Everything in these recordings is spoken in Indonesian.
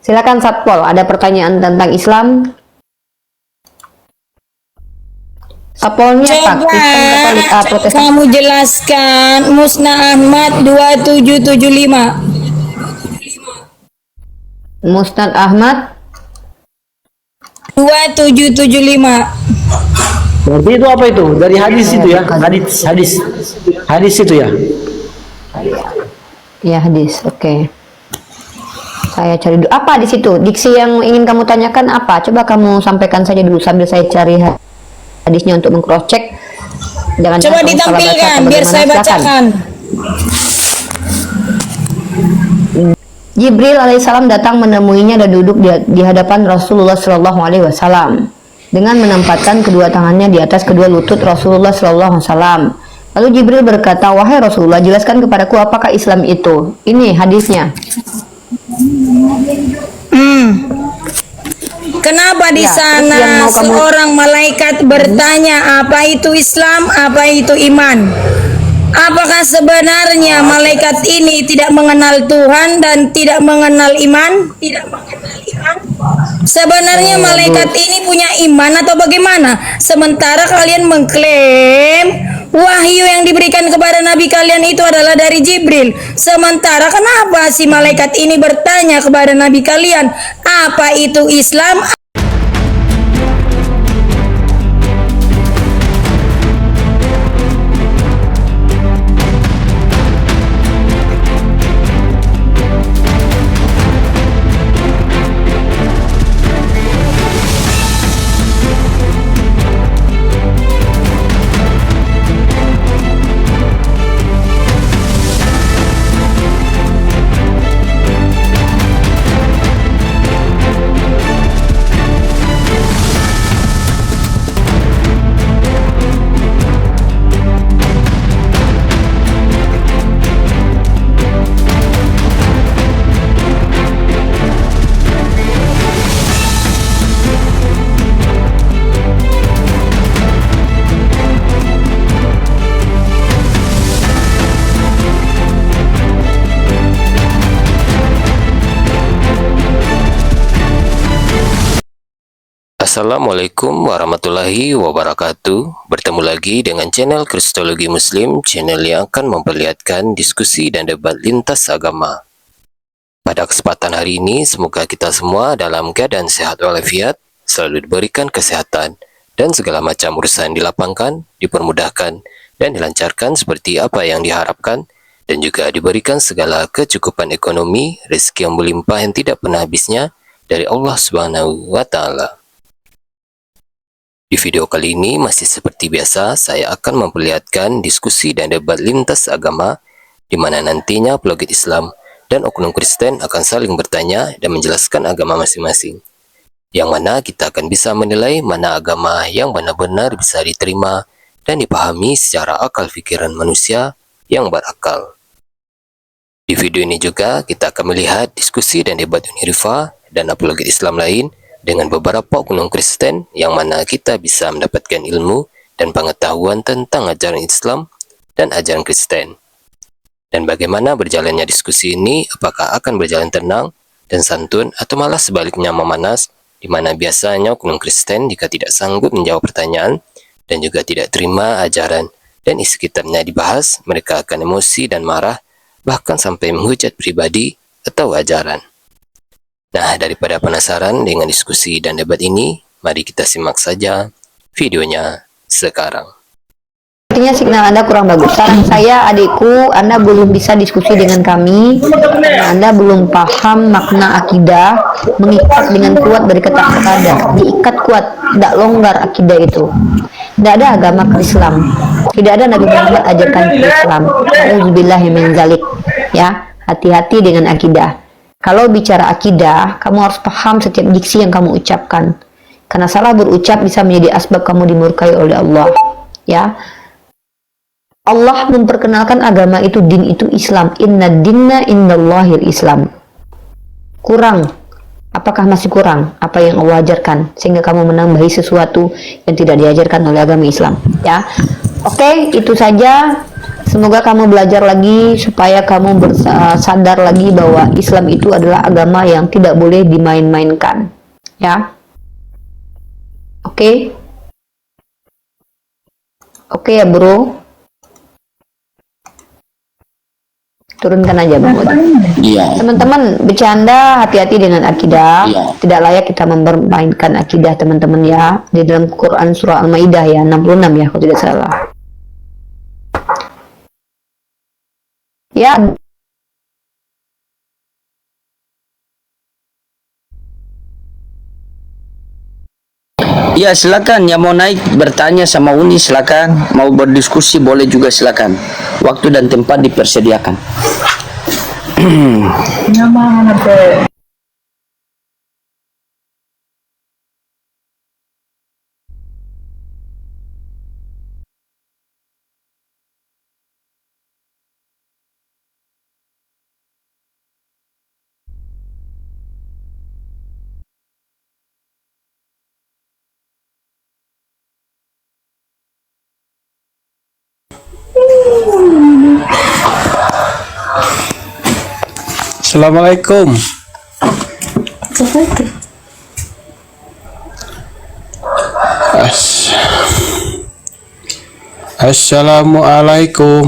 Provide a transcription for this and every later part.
Silakan Satpol, ada pertanyaan tentang Islam? Satpolnya Pak, Coba Kristen Katolik Protestan. kamu jelaskan Musnah Ahmad 2775. Musnad Ahmad 2775. Berarti itu apa itu? Dari hadis itu ya? Hadis itu ya? ya hadis. Oke. Saya cari dulu. Apa di situ? Diksi yang ingin kamu tanyakan apa? Coba kamu sampaikan saja dulu sambil saya cari hadisnya untuk meng-cross check. Jangan Coba kamu salah baca ditampilkan atau biar bagaimana. saya Silakan. bacakan. Jibril alaihissalam datang menemuinya dan duduk di hadapan Rasulullah Shallallahu Alaihi Wasallam dengan menempatkan kedua tangannya di atas kedua lutut Rasulullah Shallallahu Alaihi Wasallam. Lalu Jibril berkata, wahai Rasulullah, jelaskan kepadaku apakah Islam itu. Ini hadisnya. Kenapa di Ya, terus yang sana mau kamu- seorang malaikat bertanya apa itu Islam, apa itu iman? Apakah sebenarnya malaikat ini tidak mengenal Tuhan dan tidak mengenal iman? Tidak mengenal iman. Sebenarnya malaikat ini punya iman atau bagaimana? Sementara kalian mengklaim wahyu yang diberikan kepada nabi kalian itu adalah dari Jibril. Sementara kenapa si malaikat ini bertanya kepada nabi kalian, apa itu Islam? Assalamualaikum warahmatullahi wabarakatuh. Bertemu lagi dengan channel Kristologi Muslim, channel yang akan memperlihatkan diskusi dan debat lintas agama. Pada kesempatan hari ini, semoga kita semua dalam keadaan sehat walafiat, selalu diberikan kesehatan, dan segala macam urusan dilapangkan, dipermudahkan, dan dilancarkan seperti apa yang diharapkan, dan juga diberikan segala kecukupan ekonomi, rezeki yang melimpah yang tidak pernah habisnya dari Allah Subhanahu wa Ta'ala. Di video kali ini masih seperti biasa, saya akan memperlihatkan diskusi dan debat lintas agama di mana nantinya apologet Islam dan oknum Kristen akan saling bertanya dan menjelaskan agama masing-masing. Yang mana kita akan bisa menilai mana agama yang benar-benar bisa diterima dan dipahami secara akal pikiran manusia yang berakal. Di video ini juga kita akan melihat diskusi dan debat Unirifa dan apologet Islam lain dengan beberapa oknum Kristen yang mana kita bisa mendapatkan ilmu dan pengetahuan tentang ajaran Islam dan ajaran Kristen. Dan bagaimana berjalannya diskusi ini, apakah akan berjalan tenang dan santun atau malah sebaliknya memanas, di mana biasanya oknum Kristen jika tidak sanggup menjawab pertanyaan dan juga tidak terima ajaran dan isi kitabnya dibahas, mereka akan emosi dan marah, bahkan sampai menghujat pribadi atau ajaran. Nah, daripada penasaran dengan diskusi dan debat ini, mari kita simak saja videonya sekarang. Artinya signal Anda kurang bagus. Saran saya, adikku, Anda belum bisa diskusi dengan kami karena Anda belum paham makna akidah, mengikat dengan kuat dari kata akada, diikat kuat, tidak longgar akidah itu. Tidak ada agama Islam, tidak ada Nabi Muhammad ajarkan Islam. Auzubillahi min zalik. Ya, hati-hati dengan akidah. Kalau bicara akidah, kamu harus paham setiap diksi yang kamu ucapkan. Karena salah berucap bisa menjadi asbab kamu dimurkai oleh Allah. Ya, Allah memperkenalkan agama itu, din itu Islam. Inna dinna innallahil Islam. Kurang. Apakah masih kurang apa yang Allah ajarkan sehingga kamu menambahi sesuatu yang tidak diajarkan oleh agama Islam? Ya, oke, itu saja. Semoga kamu belajar lagi supaya kamu sadar lagi bahwa Islam itu adalah agama yang tidak boleh dimain-mainkan. Ya. Oke. Oke ya, Bro. Turunkan aja, Bang. Iya. Teman-teman, bercanda, hati-hati dengan akidah. Iya. Tidak layak kita mempermainkan akidah, teman-teman ya. Di dalam Quran surah Al-Maidah ya, 66 ya, kalau tidak salah. Ya. Iya, silakan yang mau naik bertanya sama Uni silakan, mau berdiskusi boleh juga silakan. Waktu dan tempat dipersediakan. Assalamualaikum. Assalamualaikum.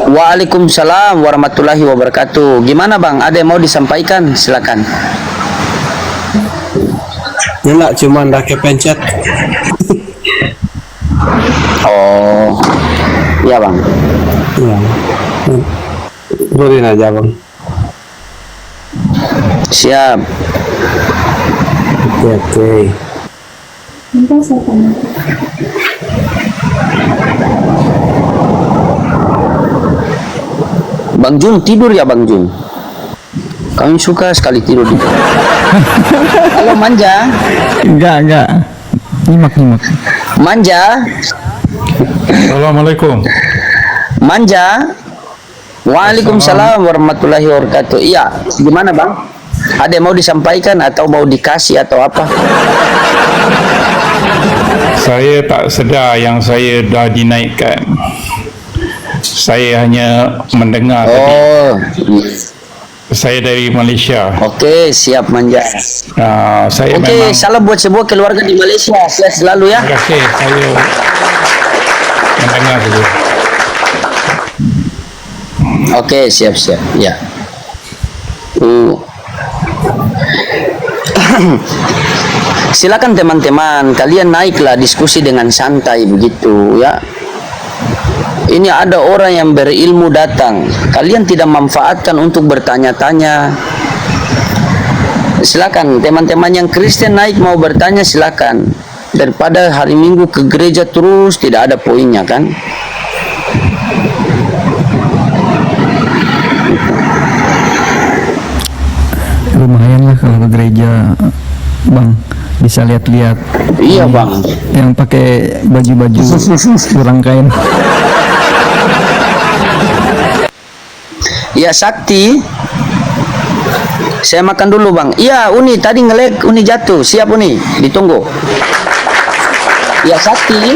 Waalaikumsalam warahmatullahi wabarakatuh. Gimana Bang? Ada yang mau disampaikan? Silakan. Nyenak cuman dah kepencet. Oh, iya Bang. Ya. Turunin aja Bang. Siap. Oke. Bang Jun tidur ya Bang Jun? Kami suka sekali tidur di. Halo Manja. Enggak. Nyimak. Manja. Assalamualaikum. Manja. Waalaikumsalam warahmatullahi wabarakatuh. Iya, gimana Bang? Ada yang mau disampaikan atau mau dikasih atau apa? Saya tak sedar yang saya dah dinaikkan. Saya hanya mendengar tadi. Oh, Saya dari Malaysia. oke, siap Manja. Saya Oke, memang salam buat sebuah keluarga di Malaysia. Sehat selalu ya. terima kasih. Saya mendengar dulu. Oke, siap. Ya. Silakan teman-teman, kalian naiklah diskusi dengan santai begitu ya. Ini ada orang yang berilmu datang, kalian tidak manfaatkan untuk bertanya-tanya. Silakan teman-teman yang Kristen naik mau bertanya silakan. Daripada hari Minggu ke gereja terus tidak ada poinnya kan? Lumayan lah kalau ke gereja, Bang, bisa lihat-lihat Iya Bang. yang pakai baju-baju kurang kain. Ya Sakti, saya makan dulu Bang. Iya Uni tadi ngelek, Uni jatuh. Siap Uni, ditunggu. Ya Sakti.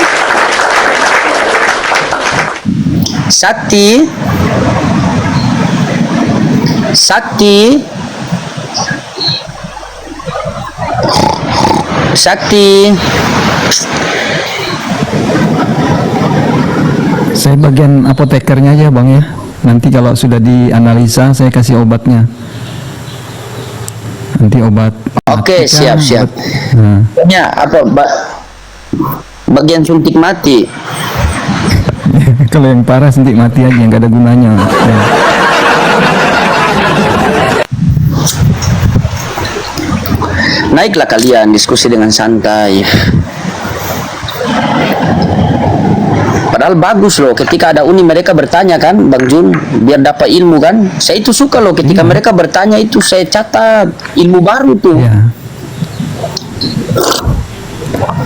Sakti. Saya bagian apotekernya aja Bang ya. Nanti kalau sudah dianalisa saya kasih obatnya. Nanti obat. Oke, mati kan, siap. Nah, Ya apa bagian suntik mati. kalau yang parah suntik mati aja, nggak ada gunanya. Ya. Naiklah kalian diskusi dengan santai. Padahal bagus loh ketika ada Uni mereka bertanya kan Bang Jun, biar dapat ilmu kan. Saya itu suka loh ketika mereka bertanya itu saya catat ilmu baru tuh. Ya.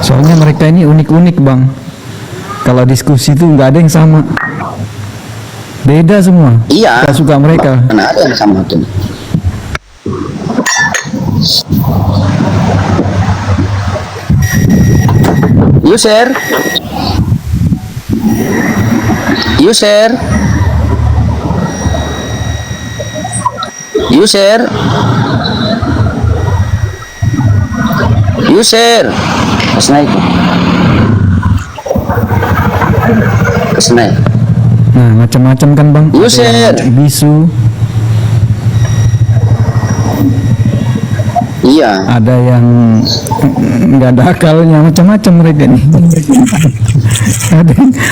Soalnya mereka ini unik-unik Bang. Kalau diskusi tuh nggak ada yang sama. Beda semua. Iya. Suka mereka. Mana ada yang sama tuh. User. User. User. User. Kesnaik. Kesnaik. Nah, macam-macam kan bang. Ada User. yang bisu, Iya. ada yang nggak ada akalnya, macam-macam mereka nih.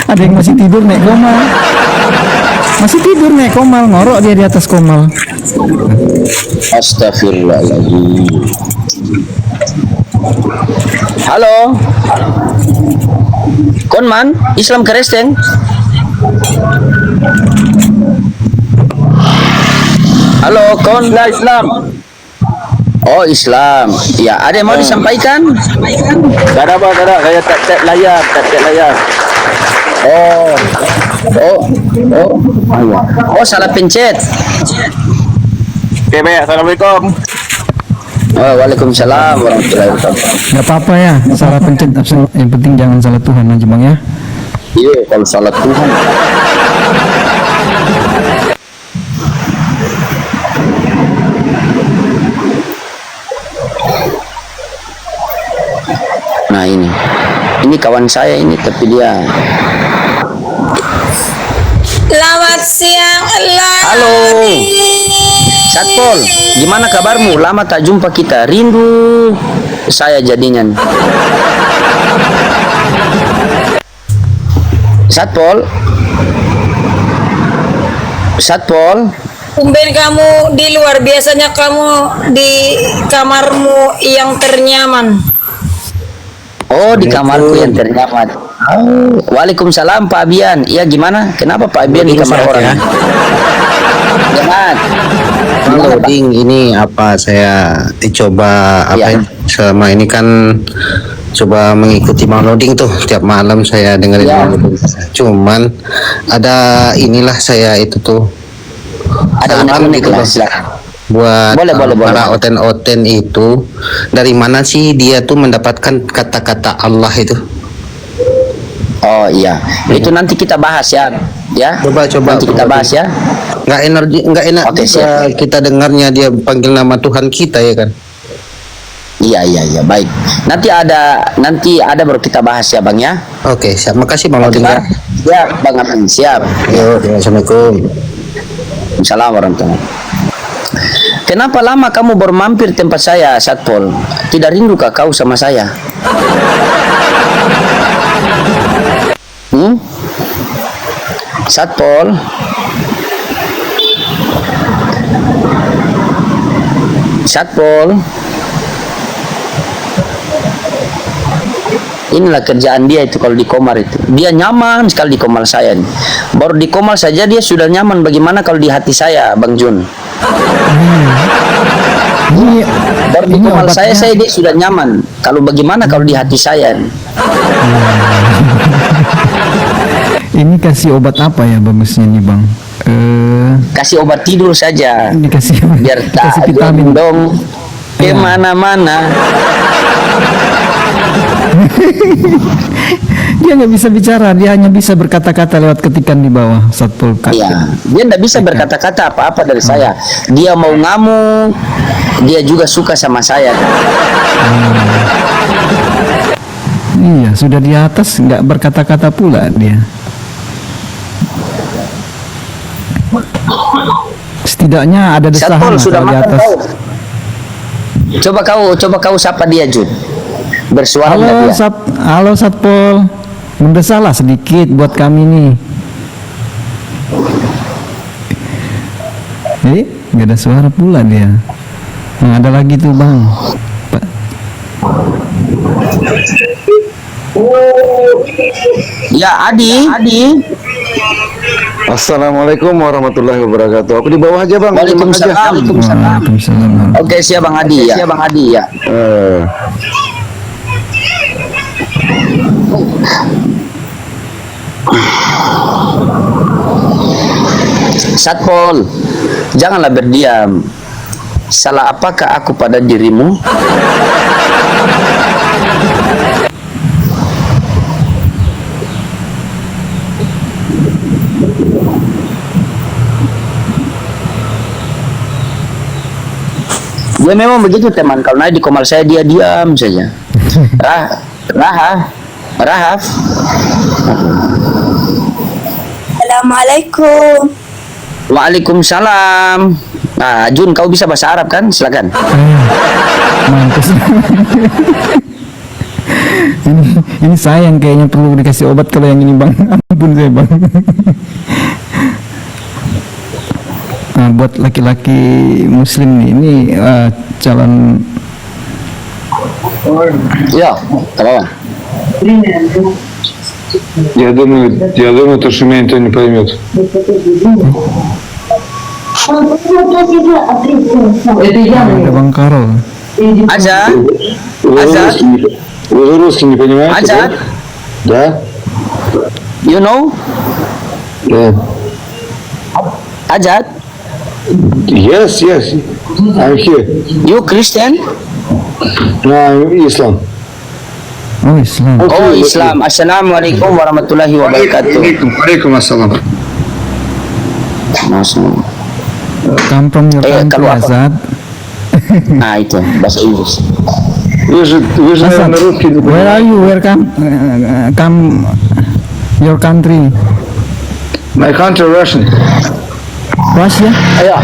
ada yang masih tidur naik komal, ngorok dia di atas komal. Astagfirullahaladzim. Halo. Konman, Islam Keresteng. Halo, kon Islam. Oh, Islam. Ya, ada yang mau disampaikan? Tak ada bang, tak ada. Saya tak cek layar. Oh. Oh, salah pencet. Okay, baik. Assalamualaikum. Oh, Waalaikumsalam warahmatullahi wabarakatuh. Nggak apa-apa ya, salah pencet. Yang penting jangan salah Tuhan aja bang ya. Iya, kalau salah Tuhan. Nah ini kawan saya ini, tapi dia. Selamat siang. Halo. Satpol, gimana kabarmu? Lama tak jumpa kita, rindu saya jadinya. Satpol. Tumben kamu di luar, biasanya kamu di kamarmu yang ternyaman. Oh, di kamarku yang ternyaman. Oh, Waalaikumsalam Pak Abian. Iya, gimana? Kenapa Pak Abian di kamar orang? Jangan. Loading ini apa saya dicoba apa Ya. ya, selama ini kan coba mengikuti bang loading tuh tiap malam saya dengerin Ya. bang loading. Cuman ada inilah saya itu tuh Ada saran unik-unik gitu, lah, Bang. silakan. Buat Boleh. para oten-oten itu, dari mana sih dia tuh mendapatkan kata-kata Allah itu? Oh iya, itu nanti kita bahas ya. Ya. Coba. Nanti kita bahas ya. Nggak enak Oke, juga kita dengarnya dia panggil nama Tuhan kita ya kan? Iya, baik. Nanti ada baru kita bahas ya, Bang ya. Oke, siap. Makasih bang Oke, loading ya. Bang. Siap, Bang Amin. Siap. Yo, assalamualaikum. Assalamualaikum warahmatullahi. Kenapa lama kamu baru mampir tempat saya, Satpol? Tidak rindukah kau sama saya? Satpol? Inilah kerjaan dia itu kalau di Komar itu. Dia nyaman sekali di Komar saya nih. Baru di Komar saja dia sudah nyaman. Bagaimana kalau di hati saya, Bang Jun? Ini Baru di ini Komar obatnya. saya dia sudah nyaman. Kalau bagaimana kalau di hati saya? Ini kasih obat apa ya bagusnya nih bang? Kasih obat tidur saja. Dikasih Biar kasih tak vitamin. dong Iya. kemana-mana. Dia nggak bisa bicara, dia hanya bisa berkata-kata lewat ketikan di bawah Satpol Pp. Iya, dia tidak bisa berkata-kata apa-apa dari saya. Dia mau ngamuk, dia juga suka sama saya. Iya, sudah di atas nggak berkata-kata pula dia. Setidaknya ada desahan Satpol lah sudah kalau di makan atas. kau. Coba kau sapa dia, Jun. Bersuara Halo, enggak dia? halo Satpol, mendesalah sedikit buat kami nih. Nggak ada suara pula dia. Nah, ada lagi tuh bang. Ya, Adi. Assalamualaikum warahmatullahi wabarakatuh. Aku di bawah aja bang. Waalaikumsalam. Waalaikumsalam. Oke, siap Bang Adi ya. Satpol, janganlah berdiam. Salah apakah aku pada dirimu? Ya memang begitu teman. Kalau naik di komal saya dia diam saja. Rahaf. Assalamualaikum. Waalaikumsalam. Nah, Jun, kau bisa bahasa Arab kan? Silakan. Mampus. ini saya yang kayaknya perlu dikasih obat kalau yang ini bang. Ampun saya bang. Nah, buat laki-laki muslim nih, ini calon Ya, apa? Я думаю, то, что меня никто не поймет. ada bang Karol. Azan. Вы же русский не понимаете, Азан. да? You know? Да. Azan. Yes. I'm here. You Christian? No, I'm Islam. Oh Islam. Oh, Islam. Assalamualaikum warahmatullahi wabarakatuh. Waalaikumsalam. Masuk. Come from your country, kalau apa? Azad. Nah, itu bahasa Inggris. Вы же, Azad, наверное, русский не where are you? Where come your country? My country Russian. Russia? Ayo.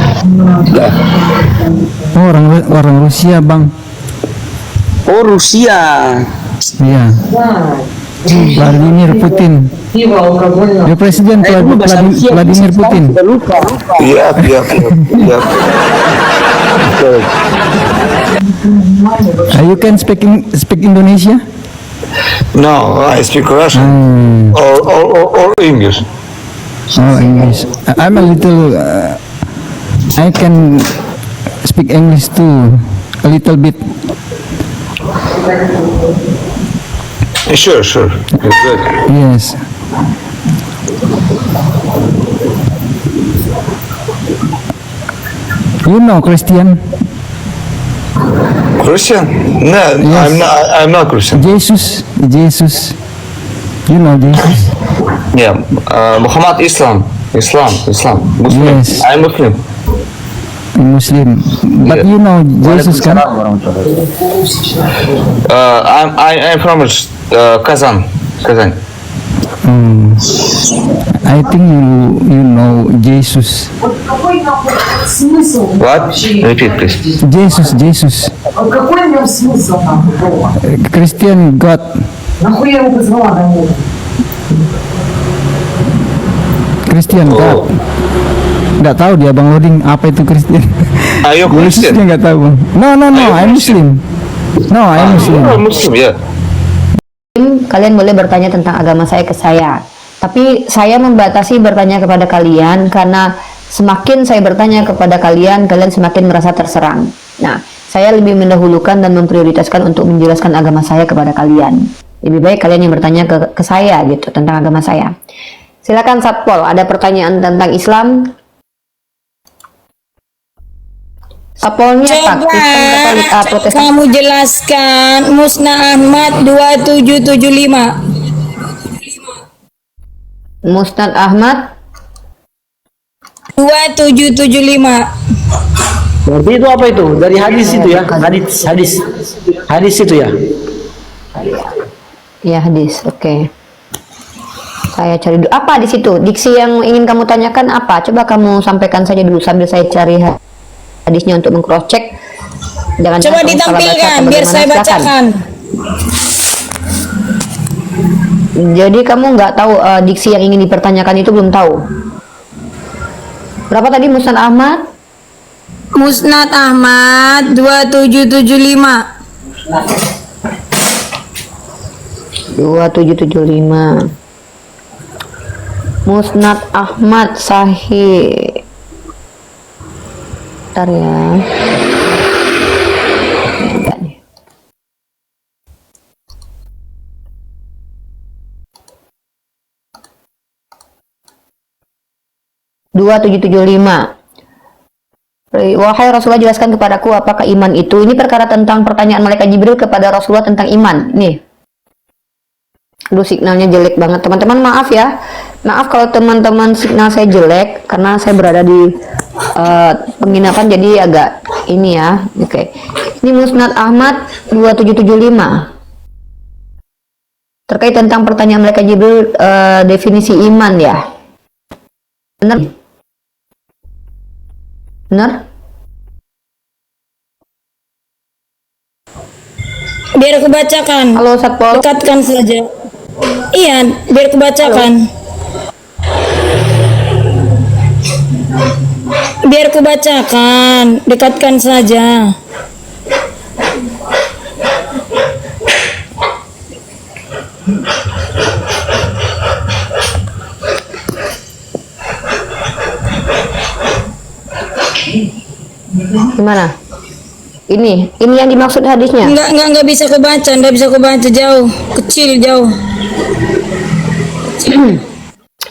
Oh, orang Rusia bang. Oh, Rusia. Iya. Vladimir Putin. The President Vladimir Putin. Yep. You can speak Indonesia? No, I speak Russian or English. Oh, English. I'm a little. I can speak English too, a little bit. Sure. Good. Yes. You know Christian? Christian? No, Yes. I'm not Christian. Jesus. You know Jesus? Yeah, Muhammad Islam. Muslim. Yes. I'm Muslim. Muslim. But you know Jesus kan? I'm from Kazan. I think you know Jesus. What? Repeat, please. Jesus. Christian God. Christian God. Nggak tahu dia bang loading apa itu Christian. Are you Yesus Christian? dia nggak tahu bang. No, I'm Muslim. No, I'm Muslim. You're a Muslim, yeah. Kalian boleh bertanya tentang agama saya ke saya. Tapi saya membatasi bertanya kepada kalian karena semakin saya bertanya kepada kalian, kalian semakin merasa terserang. Nah, saya lebih mendahulukan dan memprioritaskan untuk menjelaskan agama saya kepada kalian. Lebih baik kalian yang bertanya ke saya gitu tentang agama saya. Silakan Satpol, ada pertanyaan tentang Islam? Satpolnya Coba Protestan. kamu jelaskan Musna Ahmad 2775. Musnad Ahmad 2775. Berarti itu apa itu? Dari hadis itu ya? Hadis itu ya? ya hadis. Oke. Saya cari dulu apa di situ. Diksi yang ingin kamu tanyakan apa? Coba kamu sampaikan saja dulu sambil saya cari hadisnya untuk meng-cross check. Jangan Coba kamu salah baca ditampilkan atau biar bagaimana, saya silakan. bacakan. Jadi kamu nggak tahu diksi yang ingin dipertanyakan itu belum tahu. Berapa tadi Musnad Ahmad? Musnad Ahmad 2775. 2775. Musnad Ahmad Sahih. Bentar ya. Enggak nih. Dua 2775. Wahai Rasulullah, jelaskan kepadaku apakah iman itu. Ini perkara tentang pertanyaan malaikat Jibril kepada Rasulullah tentang iman. Nih. Aduh, signalnya jelek banget teman-teman, maaf ya, maaf kalau teman-teman signal saya jelek karena saya berada di penginapan jadi agak ini ya. Oke. Ini Musnad Ahmad 2775. Terkait tentang pertanyaan mereka Jibril, definisi iman ya. Benar? Benar? Biar aku bacakan. Halo Satpol. Dekatkan saja. Iya, biar aku bacakan. Biar aku bacakan. Dekatkan saja. Gimana? Ini yang dimaksud hadisnya. Enggak bisa aku baca, enggak bisa aku baca, jauh, kecil, jauh.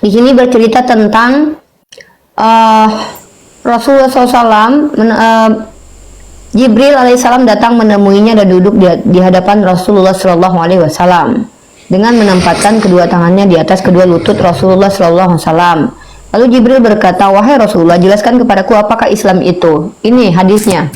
Di sini bercerita tentang Rasulullah SAW, Jibril alaihissalam datang menemuinya dan duduk di hadapan Rasulullah SAW dengan menempatkan kedua tangannya di atas kedua lutut Rasulullah SAW. Lalu Jibril berkata, wahai Rasulullah, jelaskan kepadaku apakah Islam itu. Ini hadisnya.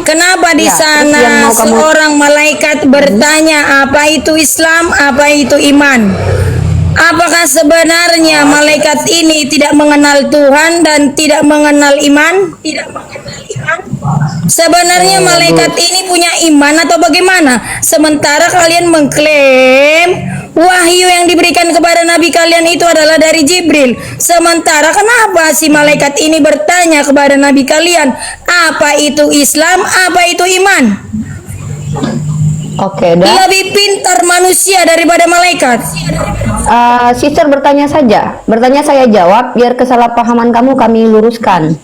Kenapa di Ya, terus yang sana mau kamu- seorang malaikat bertanya apa itu Islam, apa itu iman? Apakah sebenarnya malaikat ini tidak mengenal Tuhan dan tidak mengenal iman? Tidak mengenal iman. Sebenarnya malaikat ini punya iman atau bagaimana? Sementara kalian mengklaim wahyu yang diberikan kepada nabi kalian itu adalah dari Jibril. Sementara kenapa si malaikat ini bertanya kepada nabi kalian, apa itu Islam, apa itu iman? Oke, dah. Lebih pintar manusia daripada malaikat. Sister bertanya saja. Bertanya saya jawab, biar kesalahpahaman kamu kami luruskan.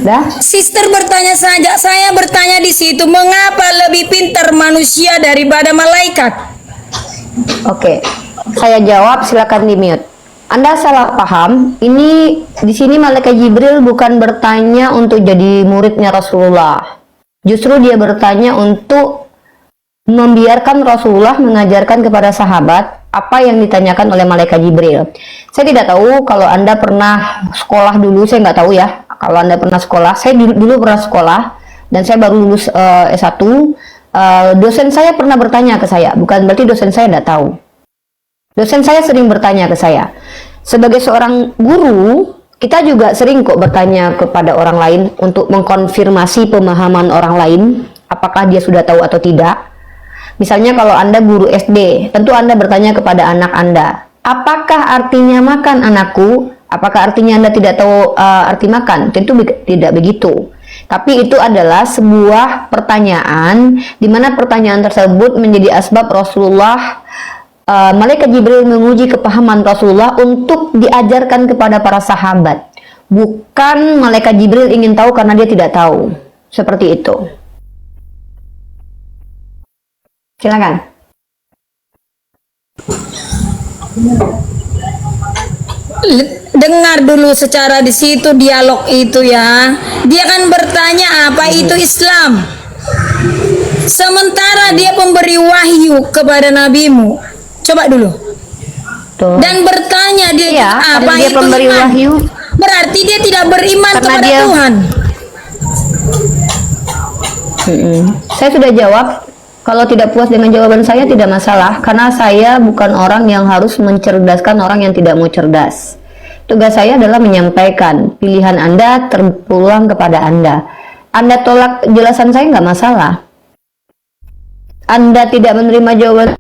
Dah? Sister bertanya saja, saya bertanya di situ, mengapa lebih pintar manusia daripada malaikat? Oke. Saya jawab, silakan di-mute. Anda salah paham. Ini di sini malaikat Jibril bukan bertanya untuk jadi muridnya Rasulullah. Justru dia bertanya untuk membiarkan Rasulullah mengajarkan kepada sahabat apa yang ditanyakan oleh malaikat Jibril. Saya tidak tahu kalau Anda pernah sekolah dulu, saya nggak tahu ya. Kalau Anda pernah sekolah, saya dulu pernah sekolah dan saya baru lulus S1. Dosen saya pernah bertanya ke saya, bukan berarti dosen saya tidak tahu. Dosen saya sering bertanya ke saya. Sebagai seorang guru, kita juga sering kok bertanya kepada orang lain untuk mengkonfirmasi pemahaman orang lain, apakah dia sudah tahu atau tidak. Misalnya kalau Anda guru SD, tentu Anda bertanya kepada anak Anda, apakah artinya makan anakku? Apakah artinya Anda tidak tahu arti makan? Tentu tidak begitu. Tapi itu adalah sebuah pertanyaan, di mana pertanyaan tersebut menjadi asbab Rasulullah, malaikat Jibril menguji kepahaman Rasulullah untuk diajarkan kepada para sahabat. Bukan malaikat Jibril ingin tahu karena dia tidak tahu. Seperti itu. Silakan. Dengar dulu secara di situ dialog itu ya. Dia kan bertanya apa itu Islam. Sementara dia pemberi wahyu kepada nabimu. Coba dulu. Tuh. Dan bertanya dia Iya, apa karena dia itu pemberi iman. wahyu. Berarti dia tidak beriman Karena kepada dia- Tuhan. Saya sudah jawab. Kalau tidak puas dengan jawaban saya tidak masalah, karena saya bukan orang yang harus mencerdaskan orang yang tidak mau cerdas. Tugas saya adalah menyampaikan pilihan Anda terpulang kepada Anda. Anda tolak jelasan saya nggak masalah. Anda tidak menerima jawaban,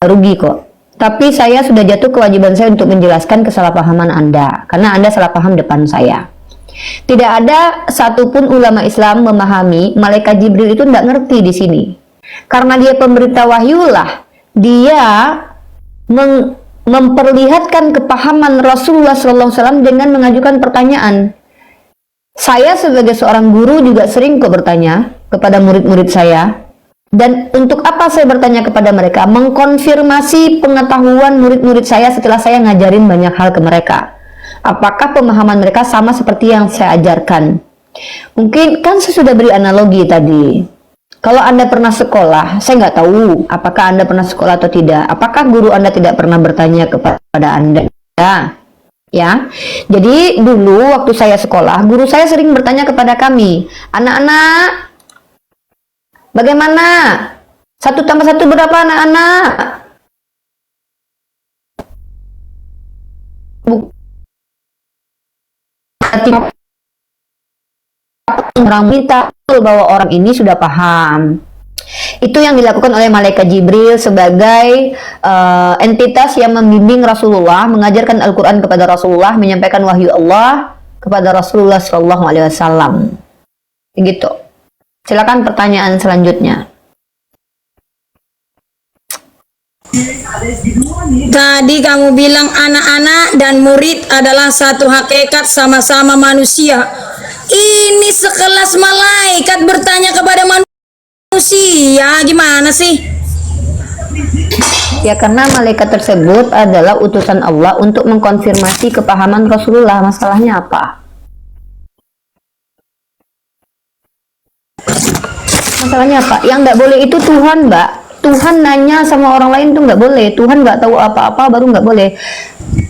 rugi kok. Tapi saya sudah jatuh kewajiban saya untuk menjelaskan kesalahpahaman Anda, karena Anda salah paham depan saya. Tidak ada satupun ulama Islam memahami malaikat Jibril itu tidak ngerti di sini. Karena dia pemberita wahyu lah, dia memperlihatkan kepahaman Rasulullah SAW dengan mengajukan pertanyaan. Saya sebagai seorang guru juga sering kok bertanya kepada murid-murid saya. Dan untuk apa saya bertanya kepada mereka? Mengkonfirmasi pengetahuan murid-murid saya setelah saya ngajarin banyak hal ke mereka. Apakah pemahaman mereka sama seperti yang saya ajarkan? Mungkin kan saya sudah beri analogi tadi. Kalau Anda pernah sekolah, saya nggak tahu apakah Anda pernah sekolah atau tidak. Apakah guru Anda tidak pernah bertanya kepada Anda? Ya, jadi dulu waktu saya sekolah, guru saya sering bertanya kepada kami, anak-anak, bagaimana? 1 tambah 1 berapa anak-anak? Orang minta bahwa orang ini sudah paham. Itu yang dilakukan oleh malaikat Jibril sebagai entitas yang membimbing Rasulullah, mengajarkan Al-Quran kepada Rasulullah, menyampaikan wahyu Allah kepada Rasulullah SAW. Begitu. Silakan pertanyaan selanjutnya. Tadi kamu bilang anak-anak dan murid adalah satu hakikat, sama-sama manusia. Ini sekelas malaikat bertanya kepada manusia, gimana sih? Ya karena malaikat tersebut adalah utusan Allah untuk mengkonfirmasi kepahaman Rasulullah. Masalahnya apa? Masalahnya apa? Yang nggak boleh itu Tuhan, Mbak. Tuhan nanya sama orang lain tuh nggak boleh. Tuhan nggak tahu apa-apa baru nggak boleh.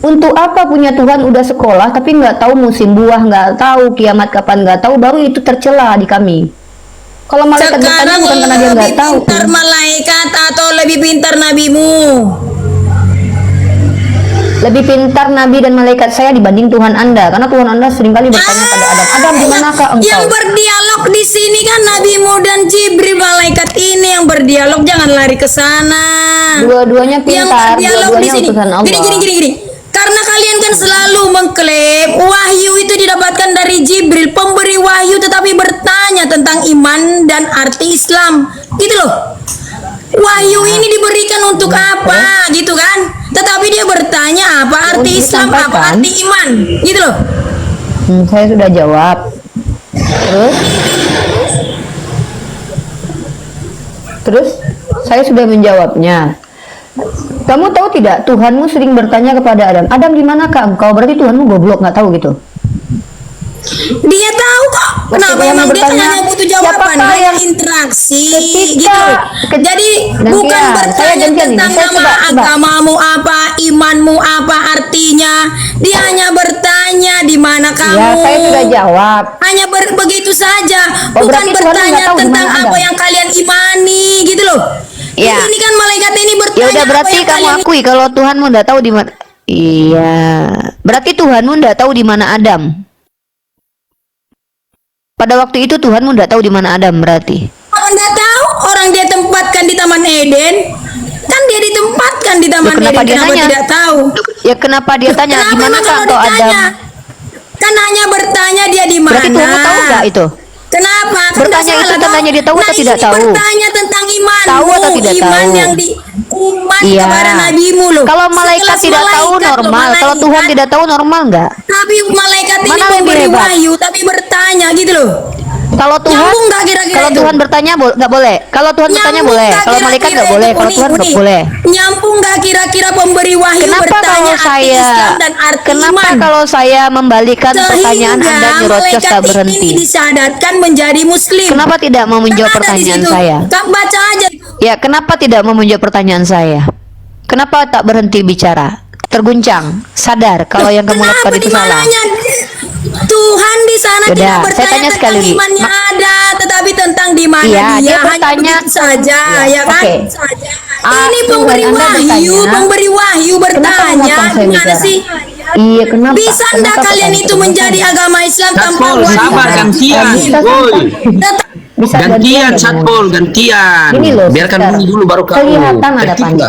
Untuk apa punya Tuhan udah sekolah tapi nggak tahu musim buah, nggak tahu kiamat kapan, nggak tahu, baru itu tercela di kami. Kalau malaikat bertanya bukan karena dia nggak tahu. Lebih pintar malaikat atau lebih pintar nabimu? Lebih pintar nabi dan malaikat saya dibanding Tuhan Anda, karena Tuhan Anda seringkali bertanya pada Adam, Adam di manakah engkau? Yang berdialog di sini kan nabimu dan Jibril, malaikat ini yang berdialog, jangan lari ke sana. Dua-duanya pintar, dua-duanya utusan Allah. Gini. Karena kalian kan selalu mengklaim wahyu itu didapatkan dari Jibril, pemberi wahyu, tetapi bertanya tentang iman dan arti Islam, gitu loh. Wahyu ini diberikan untuk apa, gitu kan? Tetapi dia bertanya apa arti Islam, apa arti iman, gitu loh. Saya sudah jawab. Terus saya sudah menjawabnya. Kamu tahu tidak, Tuhanmu sering bertanya kepada Adam, Adam di manakah engkau? Berarti Tuhanmu goblok, nggak tahu gitu. Dia tahu kok. Kenapa emang dia kan hanya butuh jawaban, yang interaksi gitu. Jadi bukan bertanya tentang nama agamamu apa, imanmu apa artinya. Dia hanya bertanya di mana kamu. Ya, saya sudah jawab. Hanya begitu saja. Bukan bertanya tentang apa yang kalian imani gitu loh. Ya. Ini kan malaikat ini bertanya. Ya udah, berarti kamu akui kalau Tuhanmu nggak tahu di mana. Iya. Berarti Tuhanmu nggak tahu di mana Adam. Pada waktu itu Tuhanmu nggak tahu di mana Adam berarti. Nggak tahu, orang dia tempatkan di Taman Eden. Kan dia ditempatkan di Taman Eden. Kenapa dia nanya? Tidak tahu? Ya kenapa dia tanya di mana engkau Adam? Kan hanya bertanya dia di mana. Berarti Tuhanmu tahu nggak itu? Kenapa? Kan bertanya itu tandanya dia tahu atau tidak tahu? Bertanya tentang iman. Tahu atau tidak tahu? Iman yang di umat iya. Kepada nabimu loh. Kalau malaikat tidak tahu normal, kalau Tuhan tidak tahu normal nggak? Tapi malaikat ini mana memberi wahyu tapi bertanya gitu loh. Kalau Tuhan, kalau Tuhan bertanya nggak boleh. Kalau Tuhan bertanya boleh. Kalau malaikat nggak boleh. Kalau Tuhan nggak boleh. Nyambung nggak kira-kira pemberi wahyu kenapa bertanya kalau saya, Islam dan arti kenapa iman? kalau saya membalikan pertanyaan Anda nyerocos tak berhenti? Ini disyadatkan menjadi Muslim. Kenapa tidak mau menjawab pertanyaan saya? Kak baca aja. Ya, kenapa tidak mau menjawab pertanyaan saya? Kenapa tak berhenti bicara? Terguncang, sadar kalau yang kamu lakukan itu salah. Tuhan di sana tidak bertanya tentang imannya ada, tetapi tentang di mana dia bertanya saja, ya kan? Ini pemberi wahyu bertanya, gimana sih? Iya, kenapa? Bisa enggak kalian itu menjadi agama Islam tanpa wahyu? Sabar, gantian, gantian, Satpol, gantian. Biarkan dulu baru kamu. Kelihatan ada panik.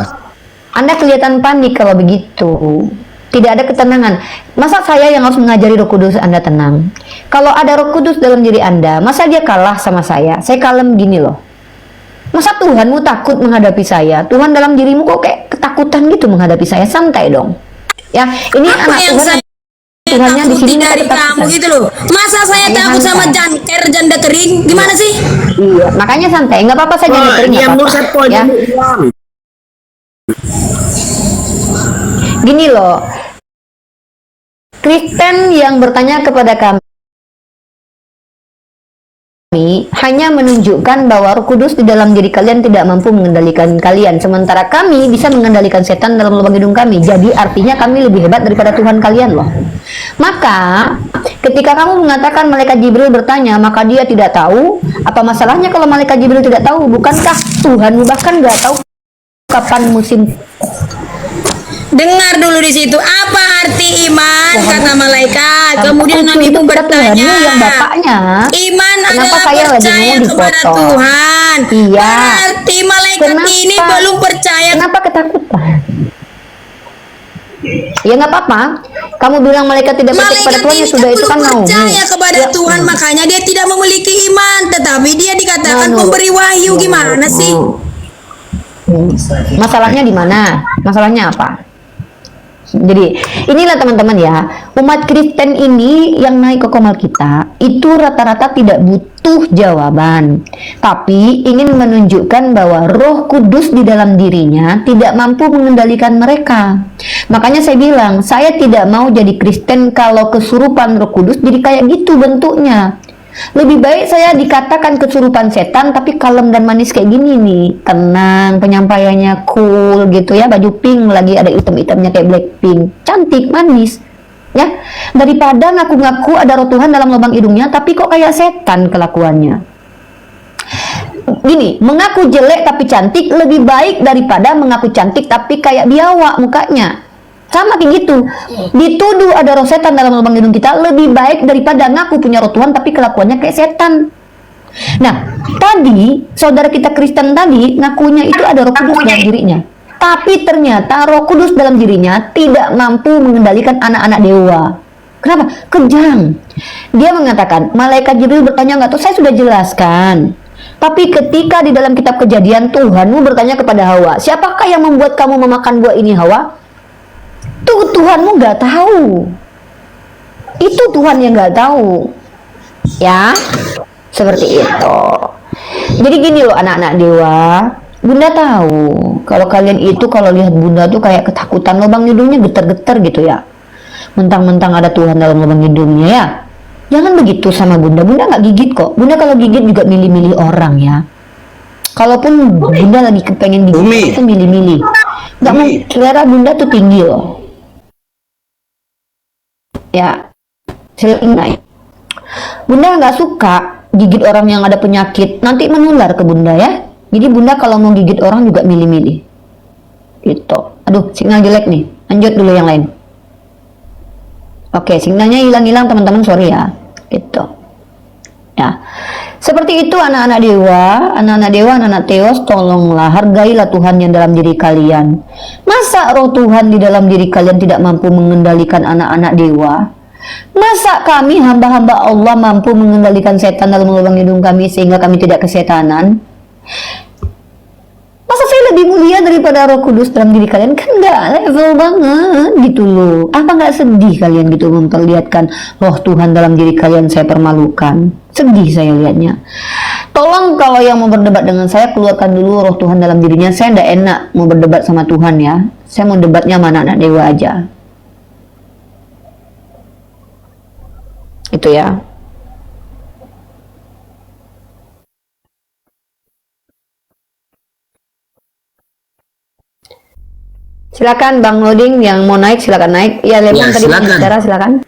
Anda kelihatan panik kalau begitu. Tidak ada ketenangan. Masa saya yang harus mengajari Roh Kudus Anda tenang? Kalau ada Roh Kudus dalam diri Anda, masa dia kalah sama saya? Saya kalem gini loh. Masa Tuhanmu takut menghadapi saya? Tuhan dalam dirimu kok kayak ketakutan gitu menghadapi saya? Santai dong. Ya, ini apa anak yang Tuhan. Tuhannya di sini dari kamu gitu loh. Masa saya takut sama janda kering? Gimana sih? Iya, makanya santai. Nggak apa-apa saya janda kering. Ya. Gini loh, Kristen yang bertanya kepada kami hanya menunjukkan bahwa Roh Kudus di dalam diri kalian tidak mampu mengendalikan kalian, sementara kami bisa mengendalikan setan dalam lubang hidung kami. Jadi artinya kami lebih hebat daripada Tuhan kalian loh. Maka ketika kamu mengatakan malaikat Jibril bertanya, maka dia tidak tahu. Apa masalahnya kalau malaikat Jibril tidak tahu? Bukankah Tuhanmu bahkan nggak tahu kapan musim? Dengar dulu di situ, apa arti iman? Kata malaikat. Kemudian Nabi pun bertanya, yang bapaknya. iman Kenapa adalah saya lagi percaya mau kepada dipotong? Tuhan. Iya. Berarti malaikat ini belum percaya. Kenapa ketakutan? Ya nggak apa-apa. Kamu bilang malaikat tidak percaya kepada Tuhan, ya sudah, itu kan belum mau. percaya kepada Tuhan, makanya dia tidak memiliki iman. Tetapi dia dikatakan pemberi wahyu. Gimana sih? Masalahnya di mana? Masalahnya apa? Jadi inilah teman-teman ya, umat Kristen ini yang naik ke komal kita itu rata-rata tidak butuh jawaban, tapi ingin menunjukkan bahwa Roh Kudus di dalam dirinya tidak mampu mengendalikan mereka. Makanya saya bilang, saya tidak mau jadi Kristen kalau kesurupan Roh Kudus jadi kayak gitu bentuknya. Lebih baik saya dikatakan kesurupan setan tapi kalem dan manis kayak gini nih, tenang, penyampaiannya cool gitu ya, baju pink lagi ada item-itemnya kayak Blackpink, cantik, manis ya, daripada ngaku-ngaku ada roh Tuhan dalam lubang hidungnya tapi kok kayak setan kelakuannya. Gini, mengaku jelek tapi cantik lebih baik daripada mengaku cantik tapi kayak biawak mukanya. Sama kayak gitu, dituduh ada roh setan dalam lubang hidung kita lebih baik daripada ngaku punya roh Tuhan tapi kelakuannya kayak setan. Nah, tadi saudara kita Kristen tadi ngakunya itu ada Roh Kudus dalam dirinya, tapi ternyata Roh Kudus dalam dirinya tidak mampu mengendalikan anak-anak dewa. Kenapa? Kejam. Dia mengatakan malaikat Jibril bertanya, nggak tahu, saya sudah jelaskan. Tapi ketika di dalam kitab Kejadian Tuhanmu bertanya kepada Hawa, siapakah yang membuat kamu memakan buah ini, Hawa? Tuh Tuhanmu nggak tahu. Itu Tuhan yang nggak tahu. Ya, seperti itu. Jadi gini loh anak-anak dewa, Bunda tahu kalau kalian itu kalau lihat Bunda tuh kayak ketakutan, lubang hidungnya getar-getar gitu ya. Mentang-mentang ada Tuhan dalam lubang hidungnya ya. Jangan begitu sama Bunda. Bunda nggak gigit kok. Bunda kalau gigit juga milih-milih orang ya. Kalaupun Bunda lagi kepengen gigit itu milih-milih. Nggak mau, selera Bunda tuh tinggi loh. Ya, silakan naik. Bunda nggak suka gigit orang yang ada penyakit, nanti menular ke Bunda ya. Jadi Bunda kalau mau gigit orang juga milih-milih. Gitu. Aduh, sinyal jelek nih. Lanjut dulu yang lain. Oke, sinyalnya hilang-hilang teman-teman, sorry ya. Gitu. Ya. Seperti itu anak-anak dewa, anak-anak Theos, tolonglah hargailah Tuhan yang dalam diri kalian. Masa roh Tuhan di dalam diri kalian tidak mampu mengendalikan anak-anak dewa? Masa kami hamba-hamba Allah mampu mengendalikan setan dalam lubang hidung kami sehingga kami tidak kesetanan? Masa saya lebih mulia daripada Roh Kudus dalam diri kalian? Kan nggak level banget gitu loh. Apa nggak sedih kalian gitu memperlihatkan roh Tuhan dalam diri kalian saya permalukan? Sedih saya lihatnya. Tolong kalau yang mau berdebat dengan saya, keluarkan dulu roh Tuhan dalam dirinya. Saya nggak enak mau berdebat sama Tuhan ya. Saya mau debatnya sama anak-anak dewa aja. Itu ya. Silakan Bang Loading yang mau naik, silakan naik. Ya, Lemon tadi mau bicara, silakan.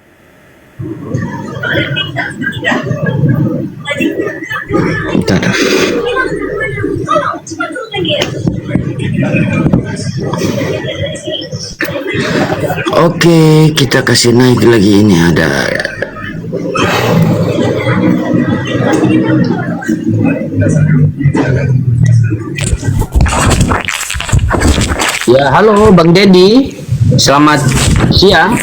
Oke, kita kasih naik lagi, ini ada. Ya, halo Bang Dedi. Selamat siang.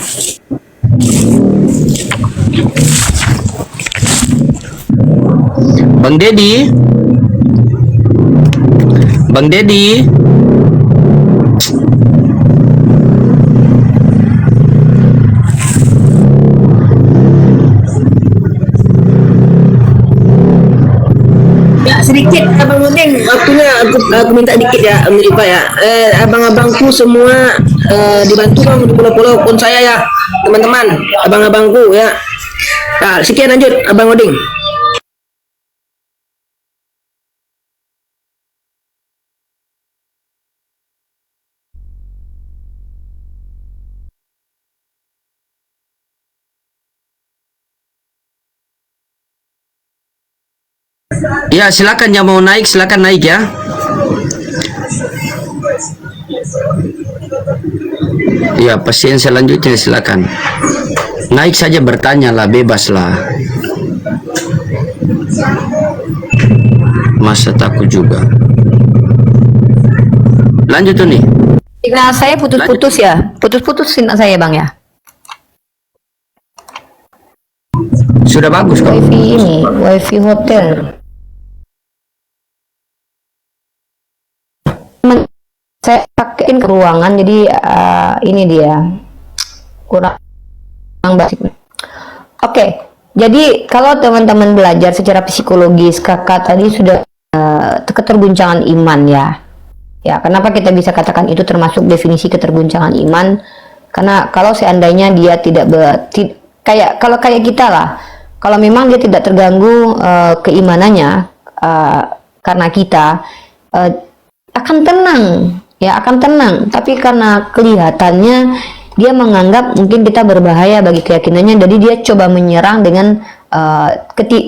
Bang Dedi. Bang Dedi. Sedikit Abang Nudin, waktunya aku minta dikit ya Om Rifa ya. Abang-abangku semua dibantu dong di pulau-pulau pun saya ya teman-teman, abang-abangku ya. Nah, sekian lanjut Abang Nudin. Ya, silakan yang mau naik, silakan naik ya. Ya, pasien selanjutnya silakan. Naik saja, bertanya lah, bebas lah. Masa takut juga. Lanjut tuh nih. Signal saya putus-putus ya. Putus-putus signal saya Bang ya. Sudah bagus kok. Wifi ini, wifi hotel. Saya pakein ke ruangan, jadi ini dia kurang basic. Oke, jadi kalau teman-teman belajar secara psikologis, kakak tadi sudah keterguncangan iman ya. Ya, kenapa kita bisa katakan itu termasuk definisi keterguncangan iman? Karena kalau seandainya dia kayak kita lah, kalau memang dia tidak terganggu keimanannya karena kita akan tenang, ya akan tenang. Tapi karena kelihatannya dia menganggap mungkin kita berbahaya bagi keyakinannya, jadi dia coba menyerang dengan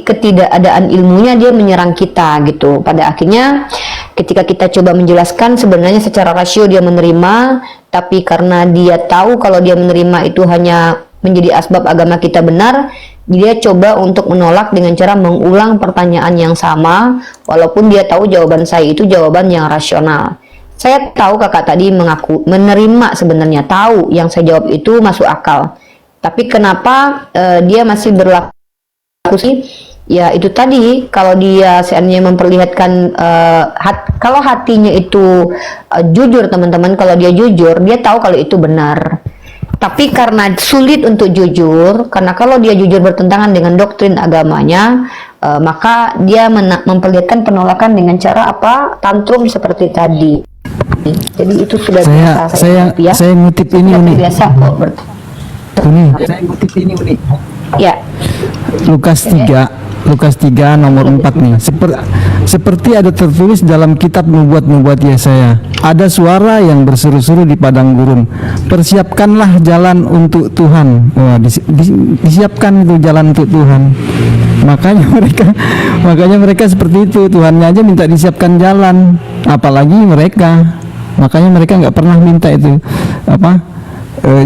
ketidakadaan ilmunya, dia menyerang kita gitu. Pada akhirnya ketika kita coba menjelaskan, sebenarnya secara rasio dia menerima, tapi karena dia tahu kalau dia menerima itu hanya menjadi asbab agama kita benar, dia coba untuk menolak dengan cara mengulang pertanyaan yang sama, walaupun dia tahu jawaban saya itu jawaban yang rasional. Saya tahu kakak tadi mengaku menerima, sebenarnya tahu yang saya jawab itu masuk akal, tapi kenapa dia masih berlaku sih? Ya itu tadi, kalau dia seandainya memperlihatkan kalau hatinya itu jujur teman-teman, kalau dia jujur, dia tahu kalau itu benar. Tapi karena sulit untuk jujur, karena kalau dia jujur bertentangan dengan doktrin agamanya, maka dia memperlihatkan penolakan dengan cara apa? Tantrum seperti tadi. Jadi itu sudah biasa. Saya ngutip ini unik. Biasa kok. Saya ngutip ini unik. Ya. Lukas 3 nomor 4 nih. Seperti ada tertulis dalam kitab nubuat Yesaya, ada suara yang berseru-seru di padang gurun, persiapkanlah jalan untuk Tuhan. Wah, disiapkan itu jalan untuk Tuhan. Makanya mereka seperti itu. Tuhannya aja minta disiapkan jalan, apalagi mereka. Makanya mereka nggak pernah minta itu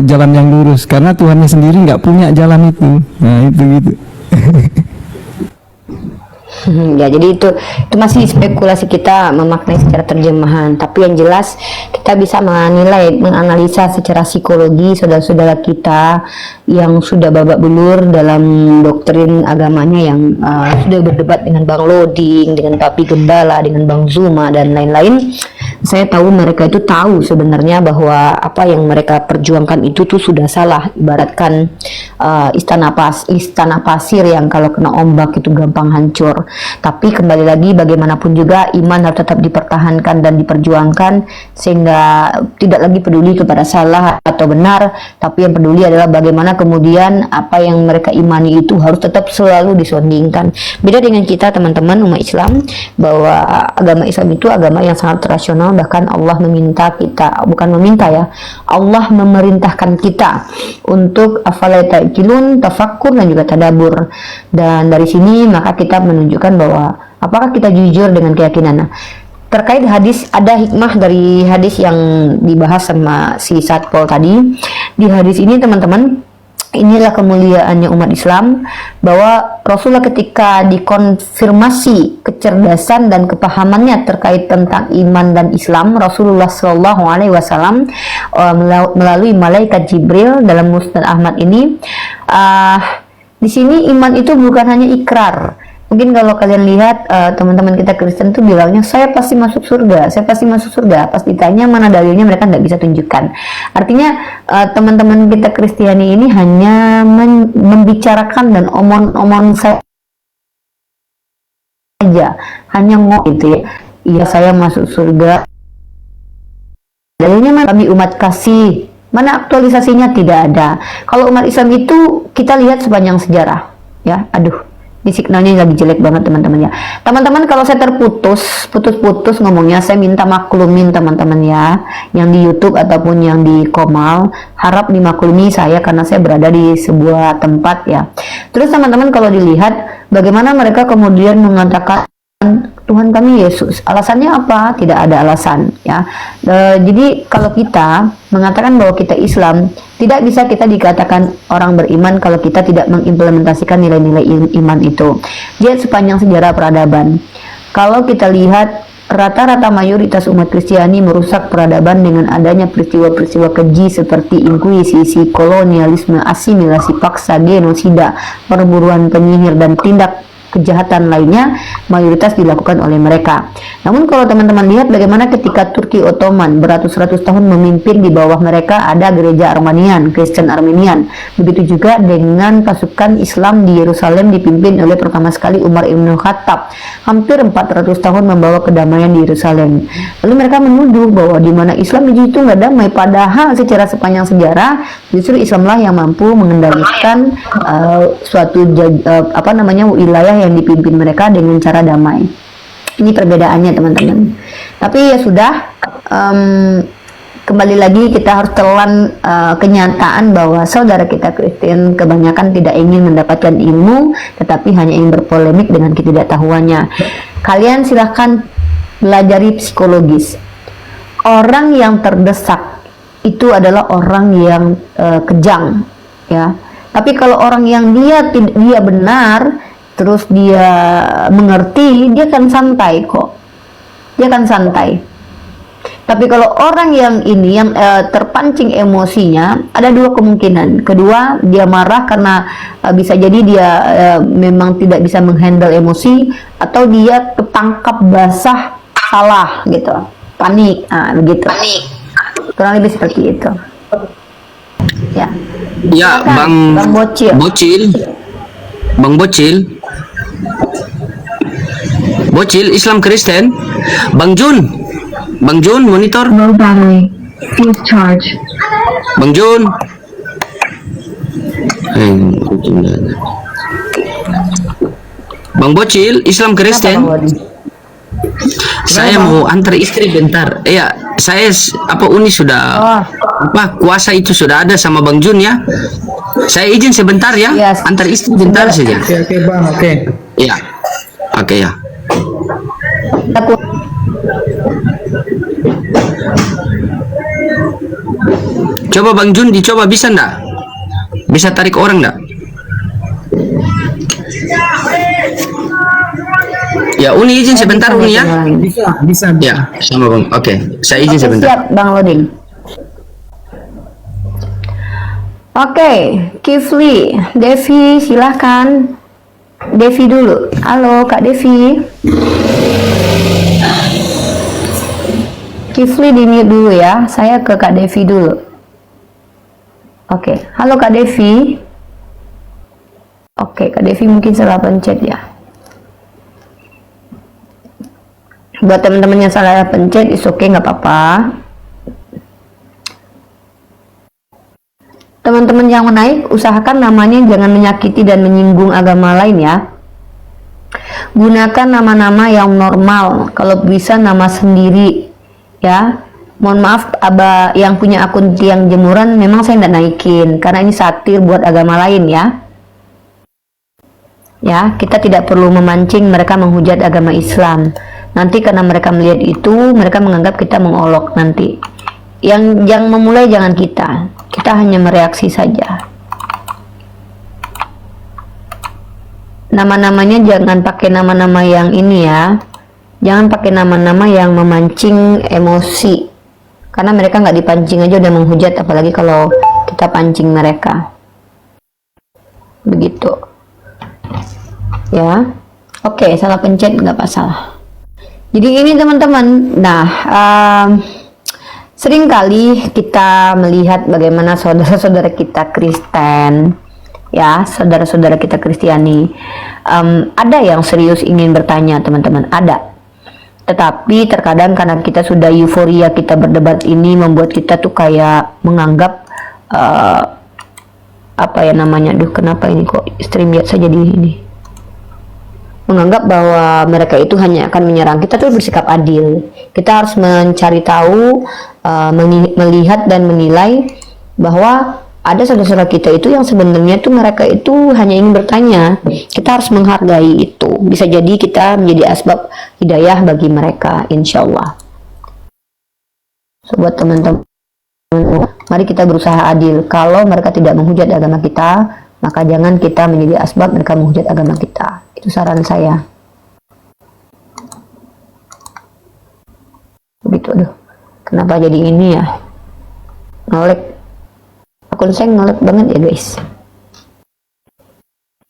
jalan yang lurus, karena Tuhannya sendiri nggak punya jalan itu. Nah itu gitu. Ya, jadi itu masih spekulasi kita memaknai secara terjemahan, tapi yang jelas kita bisa menganalisa secara psikologi saudara-saudara kita yang sudah babak belur dalam doktrin agamanya, yang sudah berdebat dengan Bang Loding, dengan Papi Gembala, dengan Bang Zuma dan lain-lain. Saya tahu mereka itu tahu sebenarnya bahwa apa yang mereka perjuangkan itu tuh sudah salah. Ibaratkan istana pasir yang kalau kena ombak itu gampang hancur. Tapi kembali lagi, bagaimanapun juga iman harus tetap dipertahankan dan diperjuangkan, sehingga tidak lagi peduli kepada salah atau benar, tapi yang peduli adalah bagaimana kemudian apa yang mereka imani itu harus tetap selalu disondingkan. Beda dengan kita teman-teman umat Islam, bahwa agama Islam itu agama yang sangat rasional. Bahkan Allah meminta kita, bukan meminta ya, Allah memerintahkan kita untuk afala ta'qilun, tafakkur dan juga tadabbur. Dan dari sini maka kita menunjukkan bahwa apakah kita jujur dengan keyakinan. Nah, terkait hadis, ada hikmah dari hadis yang dibahas sama si Satpol tadi. Di hadis ini teman-teman, inilah kemuliaannya umat Islam, bahwa Rasulullah ketika dikonfirmasi kecerdasan dan kepahamannya terkait tentang iman dan Islam, Rasulullah Shallallahu Alaihi Wasallam melalui malaikat Jibril dalam Musnad Ahmad ini, di sini iman itu bukan hanya ikrar. Mungkin kalau kalian lihat teman-teman kita Kristen tuh bilangnya saya pasti masuk surga, saya pasti masuk surga. Pas ditanya mana dalilnya, mereka nggak bisa tunjukkan. Artinya teman-teman kita Kristiani ini hanya membicarakan dan omong-omong saja, hanya gitu ya. Iya saya masuk surga. Dalilnya mana? Kami umat kasih. Mana aktualisasinya? Tidak ada. Kalau umat Islam itu kita lihat sepanjang sejarah, ya. Aduh. Ini signalnya lagi jelek banget teman-teman ya. Teman-teman kalau saya putus-putus ngomongnya, saya minta maklumin teman-teman ya, yang di YouTube ataupun yang di Komal, harap dimaklumi saya karena saya berada di sebuah tempat ya. Terus teman-teman kalau dilihat bagaimana mereka kemudian mengatakan Tuhan kami Yesus. Alasannya apa? Tidak ada alasan, ya. Jadi kalau kita mengatakan bahwa kita Islam, tidak bisa kita dikatakan orang beriman kalau kita tidak mengimplementasikan nilai-nilai iman itu. Lihat sepanjang sejarah peradaban. Kalau kita lihat, rata-rata mayoritas umat Kristiani merusak peradaban dengan adanya peristiwa-peristiwa keji seperti inkuisisi, kolonialisme, asimilasi paksa, genosida, perburuan penyihir, dan tindak kejahatan lainnya, mayoritas dilakukan oleh mereka. Namun kalau teman-teman lihat bagaimana ketika Turki Ottoman beratus-ratus tahun memimpin, di bawah mereka ada gereja Armenian, Kristen Armenian. Begitu juga dengan pasukan Islam di Yerusalem dipimpin oleh pertama sekali Umar Ibn Khattab, hampir 400 tahun membawa kedamaian di Yerusalem. Lalu mereka menuduh bahwa di mana Islam di situ nggak damai, padahal secara sepanjang sejarah justru Islamlah yang mampu mengendalikan suatu wilayah yang dipimpin mereka dengan cara damai. Ini perbedaannya, teman-teman. Tapi ya sudah, kembali lagi kita harus telan kenyataan bahwa saudara kita Kristen kebanyakan tidak ingin mendapatkan ilmu, tetapi hanya ingin berpolemik dengan ketidaktahuannya. Kalian silahkan belajari psikologis. Orang yang terdesak itu adalah orang yang kejam, ya. Tapi kalau orang yang dia benar, terus dia mengerti, dia akan santai kok. Dia akan santai. Tapi kalau orang yang ini yang terpancing emosinya, ada dua kemungkinan. Kedua, dia marah karena bisa jadi dia memang tidak bisa menghandle emosi, atau dia ketangkap basah salah gitu, panik, begitu. Kurang lebih seperti itu. Ya. Ya, Bang Bocil. Bocil Islam Kristen. Bang Jun monitor. Low battery. Please charge. Bang Jun. Bang Bocil Islam Kristen. Saya mau antar istri bentar. Saya Uni sudah kuasa itu sudah ada sama Bang Jun ya. Saya izin sebentar ya. Yes. Antar istri bentar saja. Oke Bang, oke. Iya. Oke ya. Coba Bang Jun dicoba, bisa ndak? Bisa tarik orang ndak? Ya, Uni izin sebentar Uni ya. Bisa. Ya, sama Bang. Oke, saya izin sebentar. Siap, Bang Loading. Oke, Kifli, Devi, silahkan. Devi dulu. Halo, Kak Devi. Kifli di mute dulu ya. Saya ke Kak Devi dulu. Oke, halo Kak Devi. Oke, Kak Devi mungkin salah pencet ya. Buat teman-teman yang salah pencet, is oke, nggak apa-apa. Teman-teman yang menaik, usahakan namanya jangan menyakiti dan menyinggung agama lain ya. Gunakan nama-nama yang normal, kalau bisa nama sendiri ya. Mohon maaf, Aba yang punya akun Tiang Jemuran, memang saya tidak naikin karena ini satir buat agama lain ya. Ya, kita tidak perlu memancing mereka menghujat agama Islam. Nanti karena mereka melihat itu, mereka menganggap kita mengolok nanti. Yang memulai jangan kita hanya mereaksi saja. Nama-namanya jangan pakai nama-nama yang ini ya. Jangan pakai nama-nama yang memancing emosi. Karena mereka nggak dipancing aja udah menghujat, apalagi kalau kita pancing mereka. Begitu. Ya. Oke, salah pencet nggak masalah. Jadi ini teman-teman. Nah, seringkali kita melihat bagaimana saudara-saudara kita Kristen, ya, saudara-saudara kita Kristiani, ada yang serius ingin bertanya, teman-teman, ada. Tetapi terkadang karena kita sudah euforia kita berdebat ini membuat kita tuh kayak menganggap apa ya namanya, kenapa ini kok stream biasa jadi ini, menganggap bahwa mereka itu hanya akan menyerang. Kita tuh bersikap adil. Kita harus mencari tahu, melihat dan menilai bahwa ada saudara-saudara kita itu yang sebenarnya tuh mereka itu hanya ingin bertanya. Kita harus menghargai itu. Bisa jadi kita menjadi asbab hidayah bagi mereka, insya Allah. So, buat teman-teman, mari kita berusaha adil. Kalau mereka tidak menghujat agama kita, maka jangan kita menjadi asbab mereka menghujat agama kita. Itu saran saya. Begitu, aduh. Kenapa jadi ini ya? Ngelek. Akun saya ngelek banget ya guys.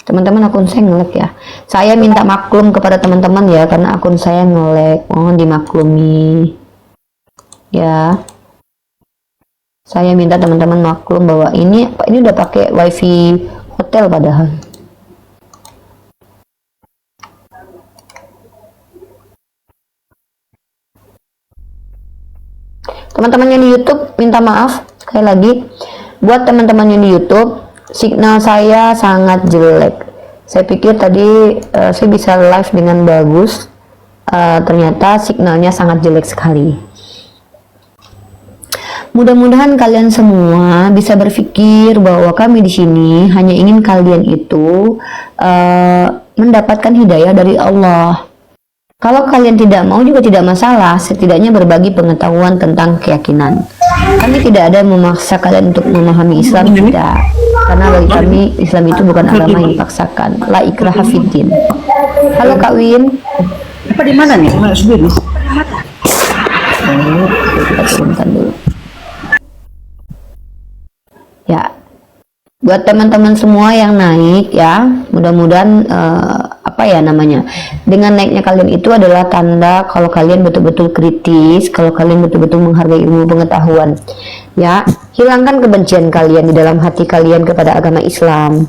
Teman-teman, akun saya ngelek ya. Saya minta maklum kepada teman-teman ya, karena akun saya ngelek. Mohon dimaklumi. Ya. Saya minta teman-teman maklum bahwa ini udah pakai wifi hotel padahal. Teman-teman yang di YouTube minta maaf sekali lagi. Buat teman-teman yang di YouTube, signal saya sangat jelek. Saya pikir tadi saya bisa live dengan bagus, ternyata signalnya sangat jelek sekali. Mudah-mudahan kalian semua bisa berpikir bahwa kami di sini hanya ingin kalian itu mendapatkan hidayah dari Allah. Kalau kalian tidak mau juga tidak masalah, setidaknya berbagi pengetahuan tentang keyakinan. Kami tidak ada memaksa kalian untuk memahami Islam, tidak. Karena bagi kami Islam itu bukan agama yang dipaksakan. La ikraha fiddin. Halo Kak Win. Apa di mana nih? Mana sudah nih? Kita turunkan dulu. Ya. Buat teman-teman semua yang naik ya, mudah-mudahan dengan naiknya kalian itu adalah tanda kalau kalian betul-betul kritis, kalau kalian betul-betul menghargai ilmu pengetahuan. Ya, hilangkan kebencian kalian di dalam hati kalian kepada agama Islam.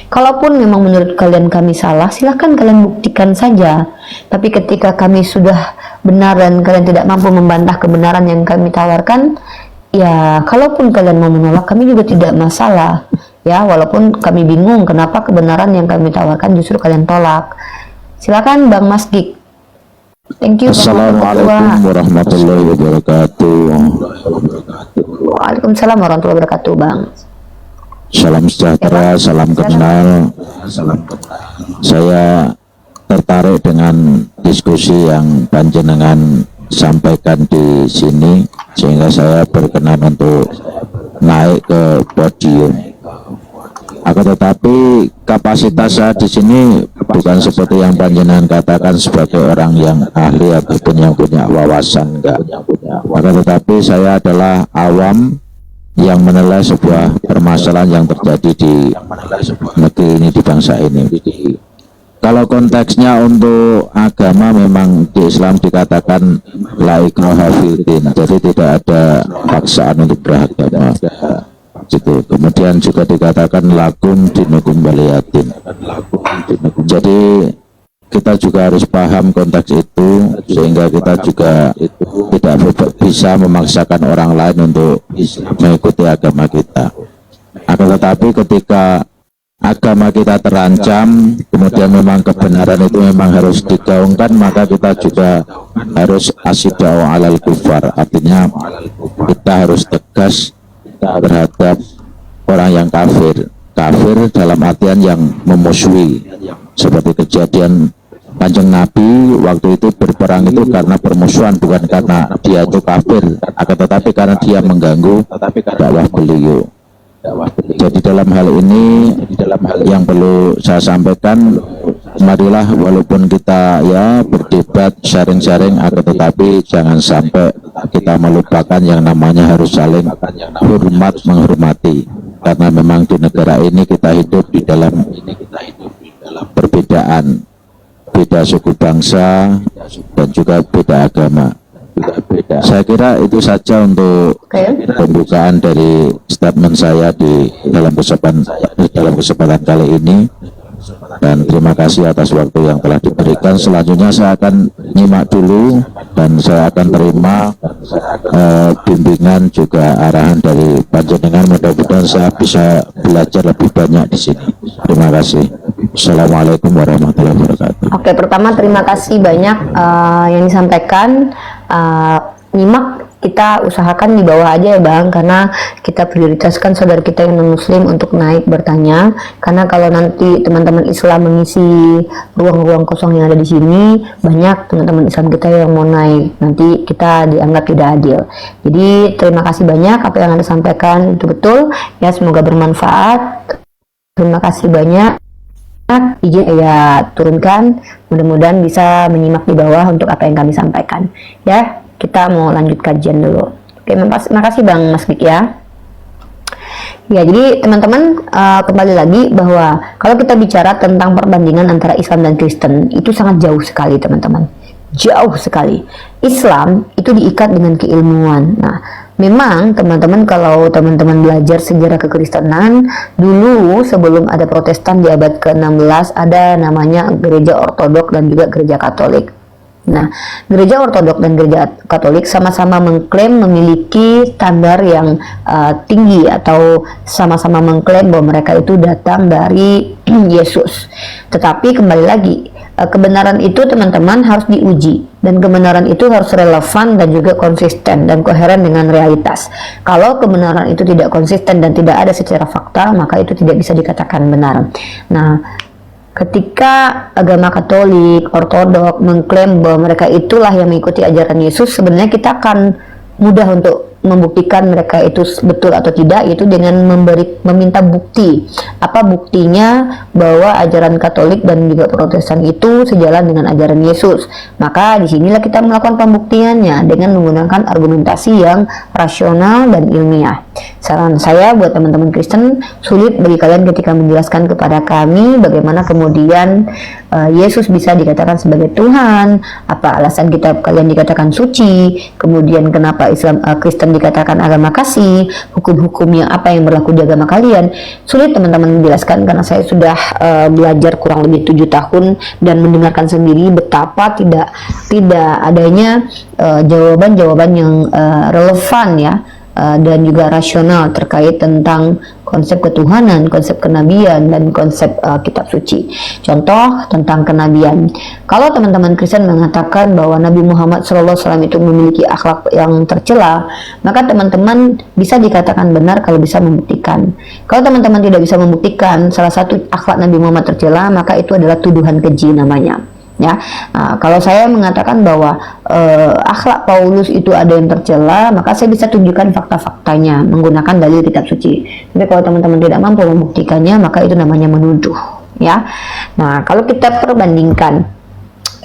Kalaupun memang menurut kalian kami salah, silahkan kalian buktikan saja. Tapi ketika kami sudah benar dan kalian tidak mampu membantah kebenaran yang kami tawarkan, ya kalaupun kalian mau menolak, kami juga tidak masalah. Ya, walaupun kami bingung kenapa kebenaran yang kami tawarkan justru kalian tolak. Silakan Bang Masdik. Thank you. Assalamualaikum warahmatullahi wabarakatuh. Waalaikumsalam warahmatullahi wabarakatuh, Bang. Salam sejahtera, salam kenal. Saya tertarik dengan diskusi yang panjenengan sampaikan di sini, sehingga saya berkenan untuk naik ke podium. Akan tetapi kapasitas saya di sini bukan seperti yang panjenengan katakan sebagai orang yang ahli ataupun yang punya wawasan, enggak. Akan tetapi saya adalah awam yang menilai sebuah permasalahan yang terjadi di negeri ini, di bangsa ini. Kalau konteksnya untuk agama, memang di Islam dikatakan la ikraha fiddin, jadi tidak ada paksaan untuk beragama. Gitu. Kemudian juga dikatakan lakum dinukum waliyatin. Jadi kita juga harus paham konteks itu, sehingga kita juga tidak bisa memaksakan orang lain untuk mengikuti agama kita. Akan tetapi ketika agama kita terancam, kemudian memang kebenaran itu memang harus digaungkan, maka kita juga harus asyidau alal kufar, artinya kita harus tegas terhadap orang yang kafir dalam artian yang memusuhi, seperti kejadian Kanjeng Nabi waktu itu berperang itu karena permusuhan, bukan karena dia itu kafir, akan tetapi karena dia mengganggu dakwah beliau. Jadi dalam hal ini yang perlu saya sampaikan, marilah walaupun kita ya berdebat, sharing-sharing, akan tetapi jangan sampai kita melupakan yang namanya harus saling hormat menghormati, karena memang di negara ini kita hidup di dalam perbedaan, beda suku bangsa dan juga beda agama. Saya kira itu saja untuk pembukaan dari statement saya di dalam kesempatan kali ini, dan terima kasih atas waktu yang telah diberikan. Selanjutnya saya akan nyimak dulu dan saya akan terima bimbingan juga arahan dari panjenengan. Mudah-mudahan saya bisa belajar lebih banyak di sini. Terima kasih. Assalamualaikum warahmatullahi wabarakatuh. Oke, pertama terima kasih banyak yang disampaikan. Nyimak kita usahakan di bawah aja ya Bang, karena kita prioritaskan saudara kita yang non muslim untuk naik bertanya, karena kalau nanti teman-teman Islam mengisi ruang-ruang kosong yang ada di sini, banyak teman-teman Islam kita yang mau naik, nanti kita dianggap tidak adil. Jadi terima kasih banyak apa yang Anda sampaikan, itu betul ya, semoga bermanfaat. Terima kasih banyak. Izin ya turunkan, mudah-mudahan bisa menyimak di bawah untuk apa yang kami sampaikan ya. Kita mau lanjut kajian dulu. Oke, makasih Bang Mas Dik ya. Ya, jadi teman-teman kembali lagi bahwa kalau kita bicara tentang perbandingan antara Islam dan Kristen, itu sangat jauh sekali teman-teman. Jauh sekali. Islam itu diikat dengan keilmuan. Nah, memang teman-teman kalau teman-teman belajar sejarah kekristenan, dulu sebelum ada Protestan di abad ke-16 ada namanya gereja Ortodok dan juga gereja Katolik. Nah, gereja Ortodok dan gereja Katolik sama-sama mengklaim memiliki standar yang tinggi, atau sama-sama mengklaim bahwa mereka itu datang dari Yesus. Tetapi kembali lagi, kebenaran itu teman-teman harus diuji, dan kebenaran itu harus relevan dan juga konsisten dan koheren dengan realitas. Kalau kebenaran itu tidak konsisten dan tidak ada secara fakta, maka itu tidak bisa dikatakan benar. Nah, ketika agama Katolik, Ortodok mengklaim bahwa mereka itulah yang mengikuti ajaran Yesus, sebenarnya kita akan mudah untuk membuktikan mereka itu betul atau tidak, yaitu dengan meminta bukti. Apa buktinya bahwa ajaran Katolik dan juga Protestan itu sejalan dengan ajaran Yesus? Maka disinilah kita melakukan pembuktiannya dengan menggunakan argumentasi yang rasional dan ilmiah. Saran saya buat teman-teman Kristen, sulit bagi kalian ketika menjelaskan kepada kami bagaimana kemudian Yesus bisa dikatakan sebagai Tuhan, apa alasan kitab kalian dikatakan suci, kemudian kenapa Islam Kristen dikatakan agama kasih, hukum-hukumnya apa yang berlaku di agama kalian. Sulit teman-teman menjelaskan karena saya sudah belajar kurang lebih 7 tahun dan mendengarkan sendiri betapa tidak adanya jawaban-jawaban yang relevan ya, dan juga rasional terkait tentang konsep ketuhanan, konsep kenabian, dan konsep kitab suci. Contoh tentang kenabian. Kalau teman-teman Kristen mengatakan bahwa Nabi Muhammad SAW itu memiliki akhlak yang tercela, maka teman-teman bisa dikatakan benar kalau bisa membuktikan. Kalau teman-teman tidak bisa membuktikan salah satu akhlak Nabi Muhammad tercela, maka itu adalah tuduhan keji namanya. Ya, kalau saya mengatakan bahwa akhlak Paulus itu ada yang tercela, maka saya bisa tunjukkan fakta-faktanya menggunakan dalil kitab suci. Tapi kalau teman-teman tidak mampu membuktikannya, maka itu namanya menuduh. Ya, nah kalau kita perbandingkan,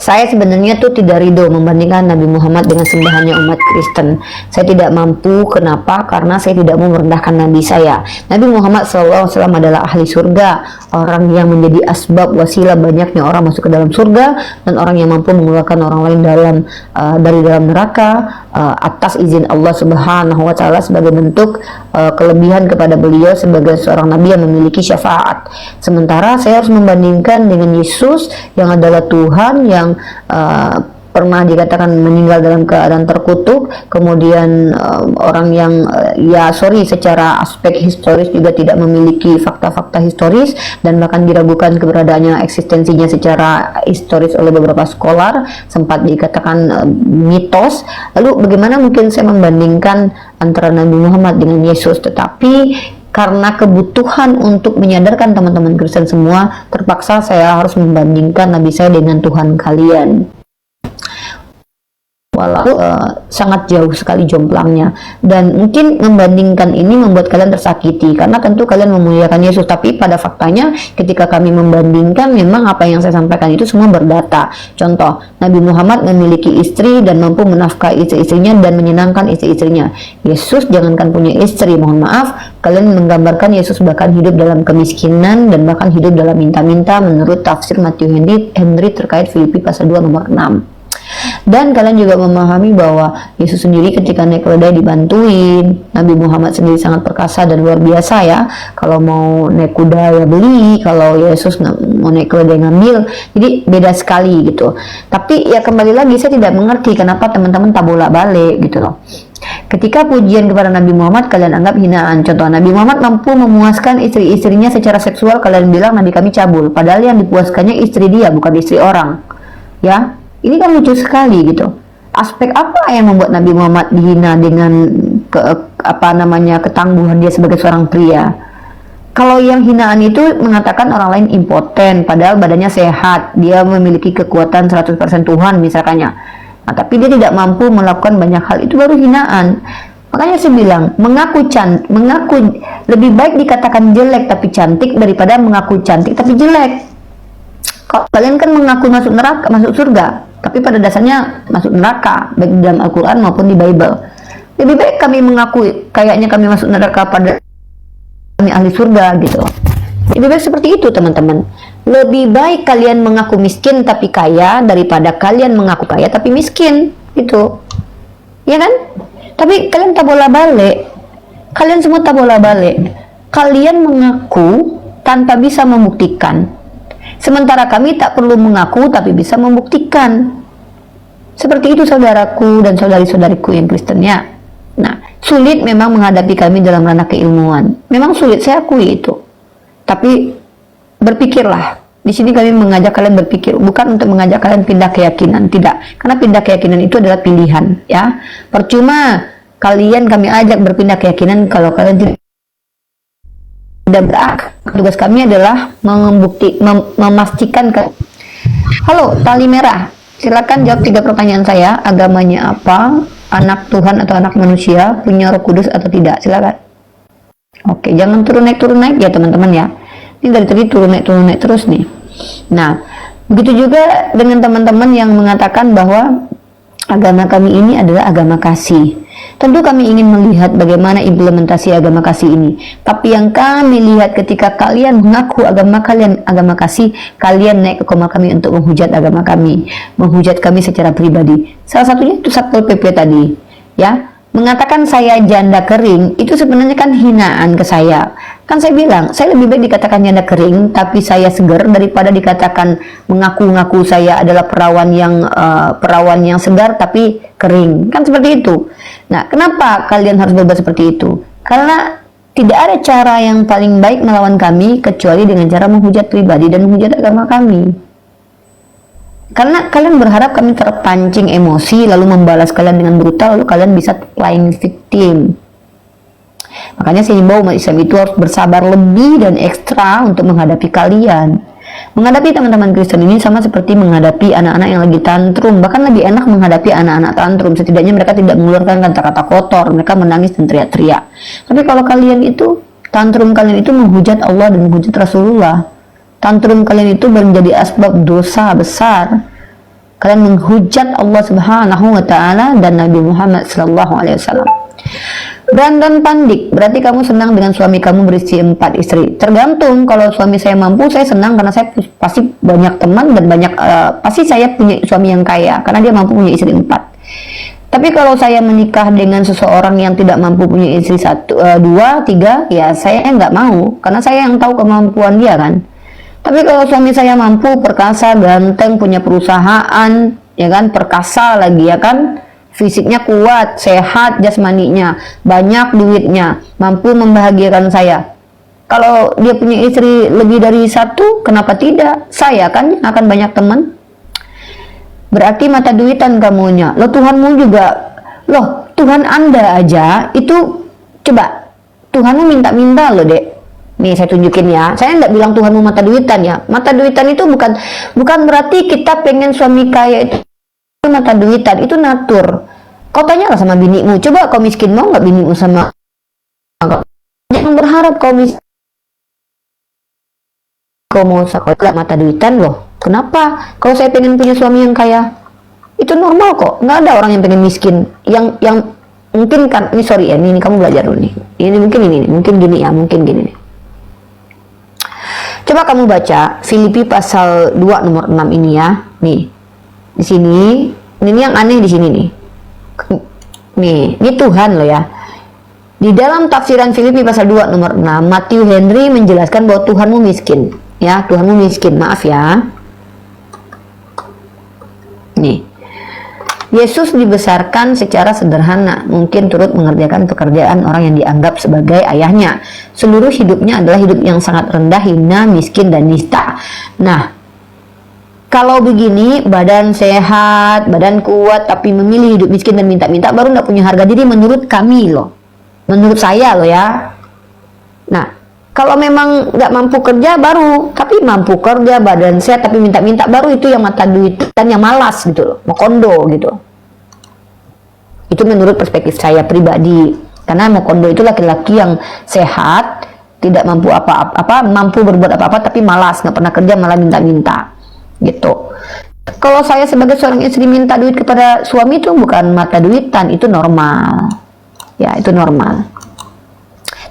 saya sebenarnya tuh tidak ridho membandingkan Nabi Muhammad dengan sembahannya umat Kristen. Saya tidak mampu. Kenapa? Karena saya tidak mau merendahkan Nabi saya. Nabi Muhammad SAW adalah ahli surga, orang yang menjadi asbab wasilah banyaknya orang masuk ke dalam surga, dan orang yang mampu mengeluarkan orang lain dari dalam neraka atas izin Allah Subhanahu wa Ta'ala, sebagai bentuk kelebihan kepada beliau sebagai seorang nabi yang memiliki syafaat. Sementara saya harus membandingkan dengan Yesus yang adalah Tuhan yang pernah dikatakan meninggal dalam keadaan terkutuk, kemudian orang yang secara aspek historis juga tidak memiliki fakta-fakta historis, dan bahkan diragukan keberadaannya, eksistensinya secara historis oleh beberapa scholar, sempat dikatakan mitos. Lalu bagaimana mungkin saya membandingkan antara Nabi Muhammad dengan Yesus? Tetapi karena kebutuhan untuk menyadarkan teman-teman Kristen semua, terpaksa saya harus membandingkan Nabi saya dengan Tuhan kalian. Walau sangat jauh sekali jomplangnya, dan mungkin membandingkan ini membuat kalian tersakiti karena tentu kalian memuliakan Yesus, tapi pada faktanya ketika kami membandingkan, memang apa yang saya sampaikan itu semua berdata. Contoh, Nabi Muhammad memiliki istri dan mampu menafkahi istri-istrinya dan menyenangkan istri-istrinya. Yesus jangankan punya istri, mohon maaf, kalian menggambarkan Yesus bahkan hidup dalam kemiskinan dan bahkan hidup dalam minta-minta menurut tafsir Matthew Henry terkait Filipi pasal 2 nomor 6. Dan kalian juga memahami bahwa Yesus sendiri ketika naik keledai dibantuin. Nabi Muhammad sendiri sangat perkasa dan luar biasa ya. Kalau mau naik kuda ya beli, kalau Yesus mau naik keledai ngambil. Jadi beda sekali gitu. Tapi ya kembali lagi, saya tidak mengerti kenapa teman-teman tak bolak-balik gitu loh. Ketika pujian kepada Nabi Muhammad kalian anggap hinaan. Contoh, Nabi Muhammad mampu memuaskan istri-istrinya secara seksual, kalian bilang Nabi kami cabul, padahal yang dipuaskannya istri dia, bukan istri orang. Ya, ini kan lucu sekali gitu. Aspek apa yang membuat Nabi Muhammad dihina dengan ketangguhan dia sebagai seorang pria? Kalau yang hinaan itu mengatakan orang lain impoten, padahal badannya sehat, dia memiliki kekuatan 100% Tuhan misalkannya. Nah, tapi dia tidak mampu melakukan banyak hal, itu baru hinaan. Makanya saya bilang, mengaku lebih baik dikatakan jelek tapi cantik daripada mengaku cantik tapi jelek. Kalau kalian kan mengaku masuk neraka, masuk surga, tapi pada dasarnya masuk neraka, baik di dalam Al-Quran maupun di Bible. Lebih baik kami mengakui kayaknya kami masuk neraka pada kami ahli surga gitu. Lebih baik seperti itu teman-teman. Lebih baik kalian mengaku miskin tapi kaya daripada kalian mengaku kaya tapi miskin, gitu. Ya kan? Tapi kalian tak bola balik. Kalian semua tak bola balik. Kalian mengaku tanpa bisa membuktikan. Sementara kami tak perlu mengaku tapi bisa membuktikan. Seperti itu saudaraku dan saudari-saudariku yang Kristen ya. Nah, sulit memang menghadapi kami dalam ranah keilmuan. Memang sulit, saya akui itu. Tapi berpikirlah. Di sini kami mengajak kalian berpikir, bukan untuk mengajak kalian pindah keyakinan, tidak. Karena pindah keyakinan itu adalah pilihan, ya. Percuma kami ajak berpindah keyakinan kalau kalian tidak berakal. Tugas kami adalah memastikan Halo, tali merah. Silakan jawab 3 pertanyaan saya. Agamanya apa? Anak Tuhan atau anak manusia? Punya Roh Kudus atau tidak? Silakan. Oke, jangan turun naik ya teman-teman ya. Ini dari tadi turun naik terus nih. Nah, begitu juga dengan teman-teman yang mengatakan bahwa agama kami ini adalah agama kasih. Tentu kami ingin melihat bagaimana implementasi agama kasih ini. Tapi yang kami lihat ketika kalian mengaku agama kalian agama kasih, kalian naik ke koma kami untuk menghujat agama kami, menghujat kami secara pribadi. Salah satunya itu Satpol PP tadi, ya. Mengatakan saya janda kering itu sebenarnya kan hinaan ke saya. Kan saya bilang, saya lebih baik dikatakan janda kering tapi saya segar daripada dikatakan mengaku-ngaku saya adalah perawan yang segar tapi kering. Kan seperti itu. Nah, kenapa kalian harus berbuat seperti itu? Karena tidak ada cara yang paling baik melawan kami kecuali dengan cara menghujat pribadi dan menghujat agama kami. Karena kalian berharap kami terpancing emosi lalu membalas kalian dengan brutal, lalu kalian bisa playing victim. Makanya saya himbau umat Islam itu harus bersabar lebih dan ekstra untuk menghadapi kalian. Menghadapi teman-teman Kristen ini sama seperti menghadapi anak-anak yang lagi tantrum. Bahkan lebih enak menghadapi anak-anak tantrum. Setidaknya mereka tidak mengeluarkan kata-kata kotor, mereka menangis dan teriak-teriak. Tapi kalau kalian itu, tantrum kalian itu menghujat Allah dan menghujat Rasulullah. Tantrum kalian itu menjadi asbab dosa besar. Kalian menghujat Allah Subhanahu wa taala dan Nabi Muhammad sallallahu alaihi wasallam. Brandon Pandik, berarti kamu senang dengan suami kamu berisi 4 istri. Tergantung, kalau suami saya mampu saya senang karena saya pasti banyak teman dan pasti saya punya suami yang kaya karena dia mampu punya istri 4. Tapi kalau saya menikah dengan seseorang yang tidak mampu punya istri 1, 2, 3, ya saya nggak mau karena saya yang tahu kemampuan dia kan. Tapi kalau suami saya mampu, perkasa, ganteng, punya perusahaan, ya kan, perkasa lagi ya kan, fisiknya kuat, sehat jasmaninya, banyak duitnya, mampu membahagiakan saya. Kalau dia punya istri lebih dari 1, kenapa tidak? Saya kan akan banyak teman. Berarti mata duitan kamunya. Loh Tuhanmu juga, loh Tuhan Anda aja itu, coba Tuhanmu minta-minta loh dek. Nih saya tunjukin ya, saya nggak bilang Tuhanmu mata duitan ya. Mata duitan itu bukan berarti kita pengen suami kaya itu mata duitan, itu natur. Kau tanyalah sama binimu, coba kau miskin mau nggak binimu sama? Jangan berharap kau miskin. Kau mau sekolah mata duitan loh. Kenapa? Kalau saya pengen punya suami yang kaya, itu normal kok. Nggak ada orang yang pengen miskin. Yang mungkin kan, ini sorry ya, ini kamu belajar dulu nih. Ini mungkin gini ya, mungkin gini nih. Coba kamu baca Filipi pasal 2 nomor 6 ini ya. Nih. Di sini, ini yang aneh di sini nih. Nih, ini Tuhan loh ya. Di dalam tafsiran Filipi pasal 2 nomor 6, Matthew Henry menjelaskan bahwa Tuhanmu miskin. Ya, Tuhanmu miskin. Maaf ya. Nih. Yesus dibesarkan secara sederhana, mungkin turut mengerjakan pekerjaan orang yang dianggap sebagai ayahnya. Seluruh hidupnya adalah hidup yang sangat rendah, hina, miskin, dan nista. Nah, Kalau begini, badan sehat, badan kuat, tapi memilih hidup miskin dan minta-minta, baru nggak punya harga diri menurut kami loh. Menurut saya loh ya. Nah, kalau memang nggak mampu kerja baru, tapi mampu kerja, badan sehat, tapi minta-minta, baru itu yang mata duit dan yang malas gitu loh, mau kondo gitu. Itu menurut perspektif saya pribadi. Karena mau kondo itu laki-laki yang sehat, tidak mampu apa-apa, mampu berbuat apa-apa, tapi malas, nggak pernah kerja, malah minta-minta. Gitu. Kalau saya sebagai seorang istri minta duit kepada suami itu bukan mata duitan, itu normal. Ya, itu normal.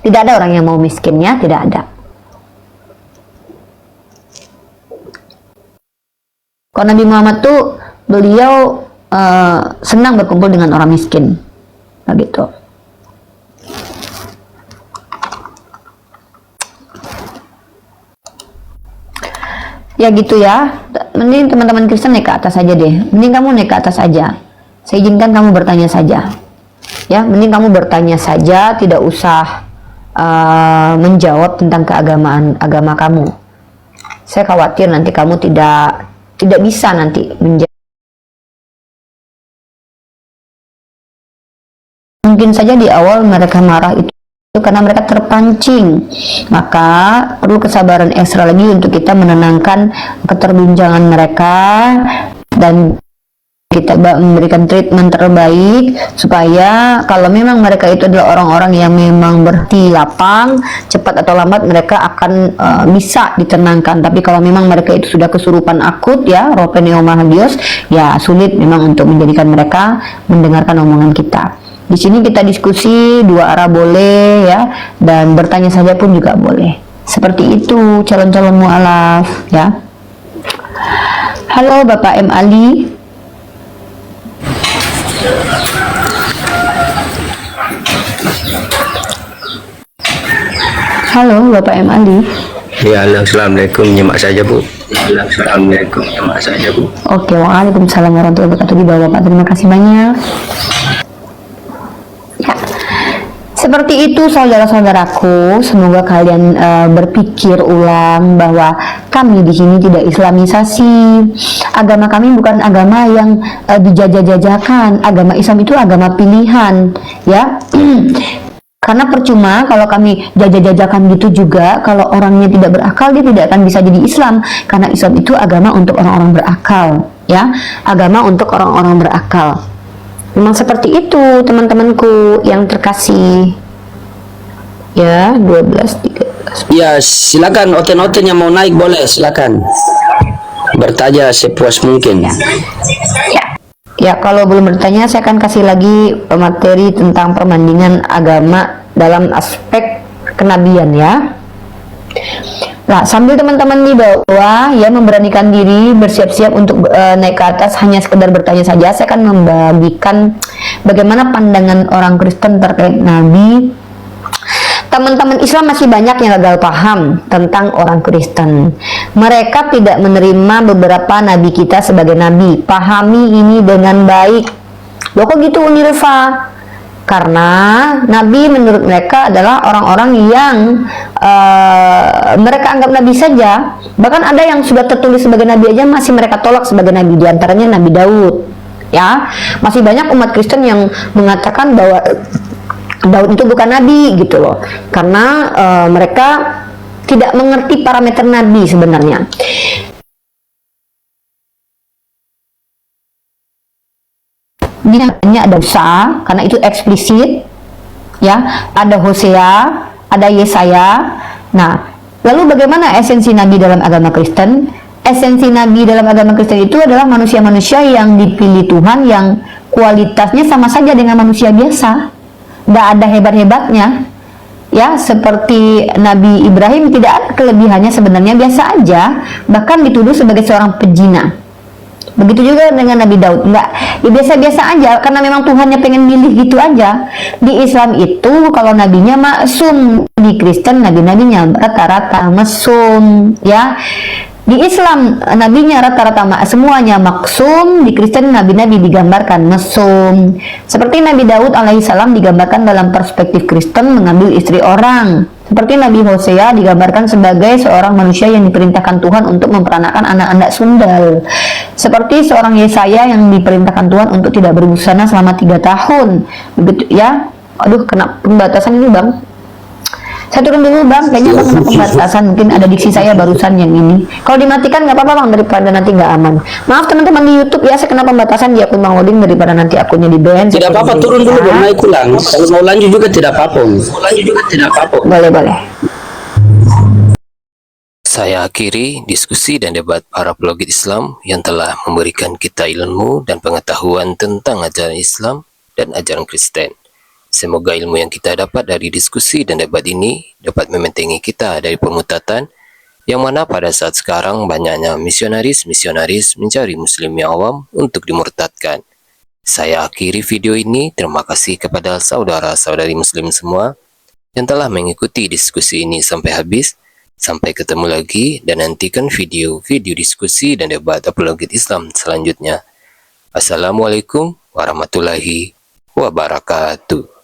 Tidak ada orang yang mau miskinnya, tidak ada. Kalau Nabi Muhammad tuh beliau senang berkumpul dengan orang miskin, begitu. Ya gitu ya. Mending teman-teman Kristen naik ke atas aja deh. Mending kamu naik ke atas aja. Saya izinkan kamu bertanya saja. Ya, mending kamu bertanya saja, tidak usah menjawab tentang keagamaan agama kamu. Saya khawatir nanti kamu tidak bisa nanti menjawab. Mungkin saja di awal mereka marah itu karena mereka terpancing, maka perlu kesabaran ekstra lagi untuk kita menenangkan keterbincangan mereka dan kita memberikan treatment terbaik supaya kalau memang mereka itu adalah orang-orang yang memang berhati lapang, cepat atau lambat mereka akan bisa ditenangkan. Tapi kalau memang mereka itu sudah kesurupan akut ya, roh pneumohagios, ya sulit memang untuk menjadikan mereka mendengarkan omongan kita. Di sini kita diskusi dua arah boleh ya, dan bertanya saja pun juga boleh. Seperti itu calon-calon mu'alaf ya. Halo Bapak M. Ali. Halo Bapak M. Ali. Ya, assalamualaikum, nyimak saja Bu. Assalamualaikum, nyimak saja Bu. Oke, waalaikumsalam warahmatullahi wabarakatuh. Di bawah Bapak, terima kasih banyak. Ya, seperti itu saudara-saudaraku. Semoga kalian berpikir ulang bahwa kami di sini tidak Islamisasi. Agama kami bukan agama yang dijajah-jajakan. Agama Islam itu agama pilihan, ya. Karena percuma kalau kami jajah-jajakan gitu juga, kalau orangnya tidak berakal, dia tidak akan bisa jadi Islam. Karena Islam itu agama untuk orang-orang berakal, ya. Agama untuk orang-orang berakal. Memang seperti itu teman-temanku yang terkasih. Ya, 12, 13. Ya, silakan oten-oten yang mau naik boleh, silakan. Bertanya sepuas mungkin. Ya, kalau belum bertanya saya akan kasih lagi materi tentang perbandingan agama dalam aspek kenabian ya. Nah, sambil teman-teman di bawah ya memberanikan diri bersiap-siap untuk naik ke atas hanya sekedar bertanya saja, saya akan membagikan bagaimana pandangan orang Kristen terkait Nabi. Teman-teman Islam masih banyak yang gagal paham tentang orang Kristen. Mereka tidak menerima beberapa nabi kita sebagai nabi. Pahami ini dengan baik. Loh kok gitu Unirfa? Karena nabi menurut mereka adalah orang-orang yang mereka anggap nabi saja. Bahkan ada yang sudah tertulis sebagai nabi aja masih mereka tolak sebagai nabi. Di antaranya Nabi Daud. Ya, masih banyak umat Kristen yang mengatakan bahwa Daud itu bukan nabi gitu loh, karena mereka tidak mengerti parameter nabi sebenarnya. Ini ada Musa karena itu eksplisit ya, ada Hosea, ada Yesaya. Nah, lalu bagaimana esensi nabi dalam agama Kristen? Esensi nabi dalam agama Kristen itu adalah manusia-manusia yang dipilih Tuhan, yang kualitasnya sama saja dengan manusia biasa. Tidak ada hebat-hebatnya ya, seperti Nabi Ibrahim tidak ada kelebihannya, sebenarnya biasa aja, bahkan dituduh sebagai seorang pezina. Begitu juga dengan Nabi Daud, enggak, ya biasa-biasa aja, karena memang Tuhannya pengen milih gitu aja. Di Islam itu kalau nabinya maksum, di Kristen nabi-nabinya rata-rata mesum ya. Di Islam nabinya rata-rata semuanya maksum, di Kristen nabi-nabi digambarkan mesum. Seperti Nabi Daud alaihissalam digambarkan dalam perspektif Kristen mengambil istri orang. Seperti Nabi Hosea digambarkan sebagai seorang manusia yang diperintahkan Tuhan untuk memperanakan anak-anak sundal. Seperti seorang Yesaya yang diperintahkan Tuhan untuk tidak berbusana selama 3 tahun. Begitu ya. Aduh, kena pembatasan ini bang. Saya turun dulu bang, kayaknya kena pembatasan, mungkin ada diksi saya barusan yang ini. Kalau dimatikan nggak apa-apa bang, daripada nanti nggak aman. Maaf teman-teman di YouTube ya, saya kena pembatasan di akun Bang Odin daripada nanti akunnya di ban. Tidak apa-apa, turun dulu baru naik ulang. Kalau mau lanjut juga tidak apa-apa. Boleh. Saya akhiri diskusi dan debat para apologet Islam yang telah memberikan kita ilmu dan pengetahuan tentang ajaran Islam dan ajaran Kristen. Semoga ilmu yang kita dapat dari diskusi dan debat ini dapat membentengi kita dari pemutatan yang mana pada saat sekarang banyaknya misionaris mencari muslim yang awam untuk dimurtadkan. Saya akhiri video ini. Terima kasih kepada saudara-saudari muslim semua yang telah mengikuti diskusi ini sampai habis. Sampai ketemu lagi dan nantikan video-video diskusi dan debat apologet Islam selanjutnya. Assalamualaikum warahmatullahi wabarakatuh.